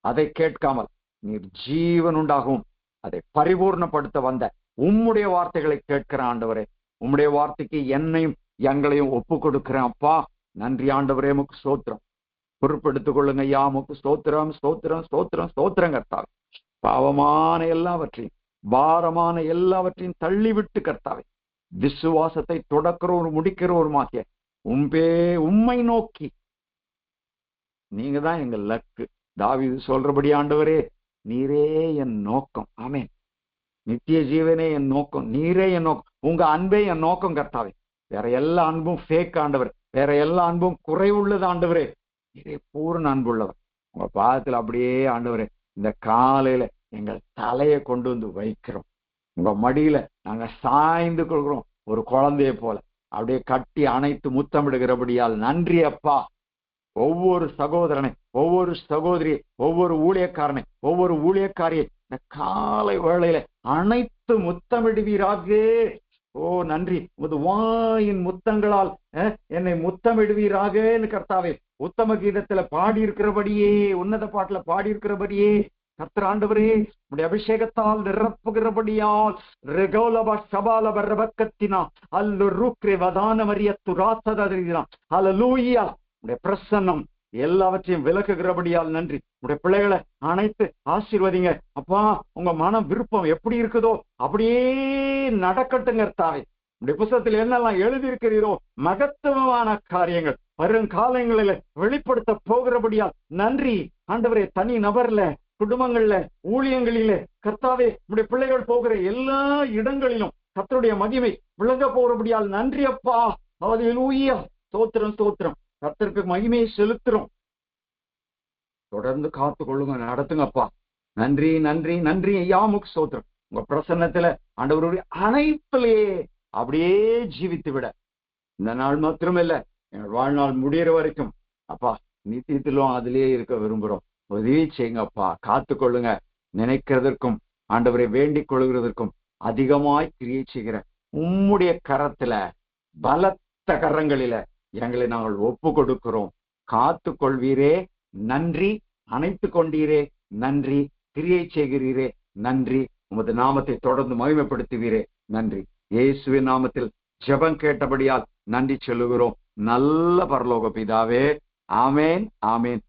அதை கேட்காமல் நீர் ஜீவன் உண்டாகவும் அதை பரிபூர்ணப்படுத்த வந்த உம்முடைய வார்த்தைகளை கேட்கிற ஆண்டவரே, உம்முடைய வார்த்தைக்கு என்னையும் எங்களையும் ஒப்பு கொடுக்கிறேன் அப்பா. நன்றி ஆண்டவரே, உமக்கு ஸ்தோத்திரம். பொறுப்பெடுத்துக் கொள்ளுங்க ஐயா, உமக்கு ஸ்தோத்திரம், ஸ்தோத்திரம், ஸ்தோத்திரம், ஸ்தோத்திரம் கர்த்தாவே. பாவமான எல்லாவற்றையும், பாரமான எல்லாவற்றையும் தள்ளிவிட்டு கர்த்தாவே, விசுவாசத்தை தொடக்கிறோர் முடிக்கிறோருமாகிய உம்மை நோக்கி, நீங்க தான் எங்க லக்கு. தாவீது சொல்றபடி ஆண்டவரே, நீரே என் நோக்கம். ஆமென். நித்திய ஜீவனே என் நோக்கம், நீரே என் நோக்கம், உங்க அன்பே என் நோக்கம் கர்த்தாவே. வேற எல்லா அன்பும் ஃபேக் ஆண்டவர், வேற எல்லா அன்பும் குறைவுள்ளது ஆண்டவரே, நீரே பூர்ண அன்புள்ளவர். உங்க பாதத்தில் அப்படியே ஆண்டவரே இந்த காலையில எங்கள் தலையை கொண்டு வந்து வைக்கிறோம், உங்க மடியில நாங்க சாய்ந்து கொள்கிறோம், ஒரு குழந்தைய போல அப்படியே கட்டி அணைத்து முத்தமிடுகிறபடியால் நன்றி அப்பா. ஒவ்வொரு சகோதரனை, ஒவ்வொரு சகோதரியை, ஒவ்வொரு ஊழியக்காரனை, ஒவ்வொரு ஊழியக்காரியை இந்த காலை வேளையில அனைத்து முத்தமிடுவீராக. ஓ நன்றி, உமது வாயின் முத்தங்களால் என்னை முத்தமிடுவீராக கர்த்தாவே. உத்தம கீதத்துல பாடி இருக்கிறபடியே, உன்னத பாட்டுல பாடி இருக்கிறபடியே கர்த்தர் ஆண்டவரே உடைய அபிஷேகத்தால் நிரப்புகிறபடியால் ரெகோலப சபாலப ரபக்கத்தினா அல்லு ரூக்ரே வதான மரியத்து ராசதரினா ஹல்லேலூயா. உடைய பிரசன்னம் எல்லாவற்றையும் விலக்குகிறபடியால் நன்றி. உடைய பிள்ளைகளை அனைத்து ஆசீர்வதிங்க அப்பா. உங்க மனம் விருப்பம் எப்படி இருக்குதோ அப்படியே நடக்கட்டுங்க கர்த்தாவே. உடைய புத்தகத்தில் என்னெல்லாம் எழுதியிருக்கிறீரோ மகத்துவமான காரியங்கள் வருங்காலங்களில வெளிப்படுத்த போகிறபடியால் நன்றி ஆண்டவரே. தனி நபர்ல, குடும்பங்கள்ல, ஊழியங்களில கர்த்தாவே, உடைய பிள்ளைகள் போகிற எல்லா இடங்களிலும் கர்த்தருடைய மகிமை விளங்க போகிறபடியால் நன்றி அப்பா. ஹல்லேலூயா. ஸ்தோத்திரம், ஸ்தோத்திரம். கர்த்தருக்கு மகிமையை செலுத்துறோம். தொடர்ந்து காத்து கொள்ளுங்க, நடத்துங்கப்பா. நன்றி, நன்றி, நன்றி ஐயா, உமக்கு ஸ்தோத்திரம். உங்க பிரசன்னத்துல ஆண்டவருடைய அனைத்திலேயே அப்படியே ஜீவித்து விட இந்த நாள் மாத்திரமில்ல, எங்கள் வாழ்நாள் முடிகிற வரைக்கும் அப்பா நித்தியத்திலும் அதிலேயே இருக்க விரும்புகிறோம். உதவி செய்யுங்கப்பா, காத்து கொள்ளுங்க. நினைக்கிறதற்கும் ஆண்டவரை வேண்டிக் கொள்கிறதற்கும் அதிகமாய் கிரியை செய்கிற உம்முடைய கரத்துல, பலத்த கரங்களில எங்களை நாங்கள் ஒப்பு கொடுக்கிறோம். காத்து கொள்வீரே நன்றி, அணைத்து கொண்டீரே நன்றி, கிரியை செய்கிறீரே நன்றி, உமது நாமத்தை தொடர்ந்து மகிமைப்படுத்துவீரே நன்றி. இயேசுவின் நாமத்தில் ஜெபம் கேட்டபடியால் நன்றி சொல்லுகிறோம் நல்ல பரலோக பிதாவே. ஆமேன், ஆமேன்.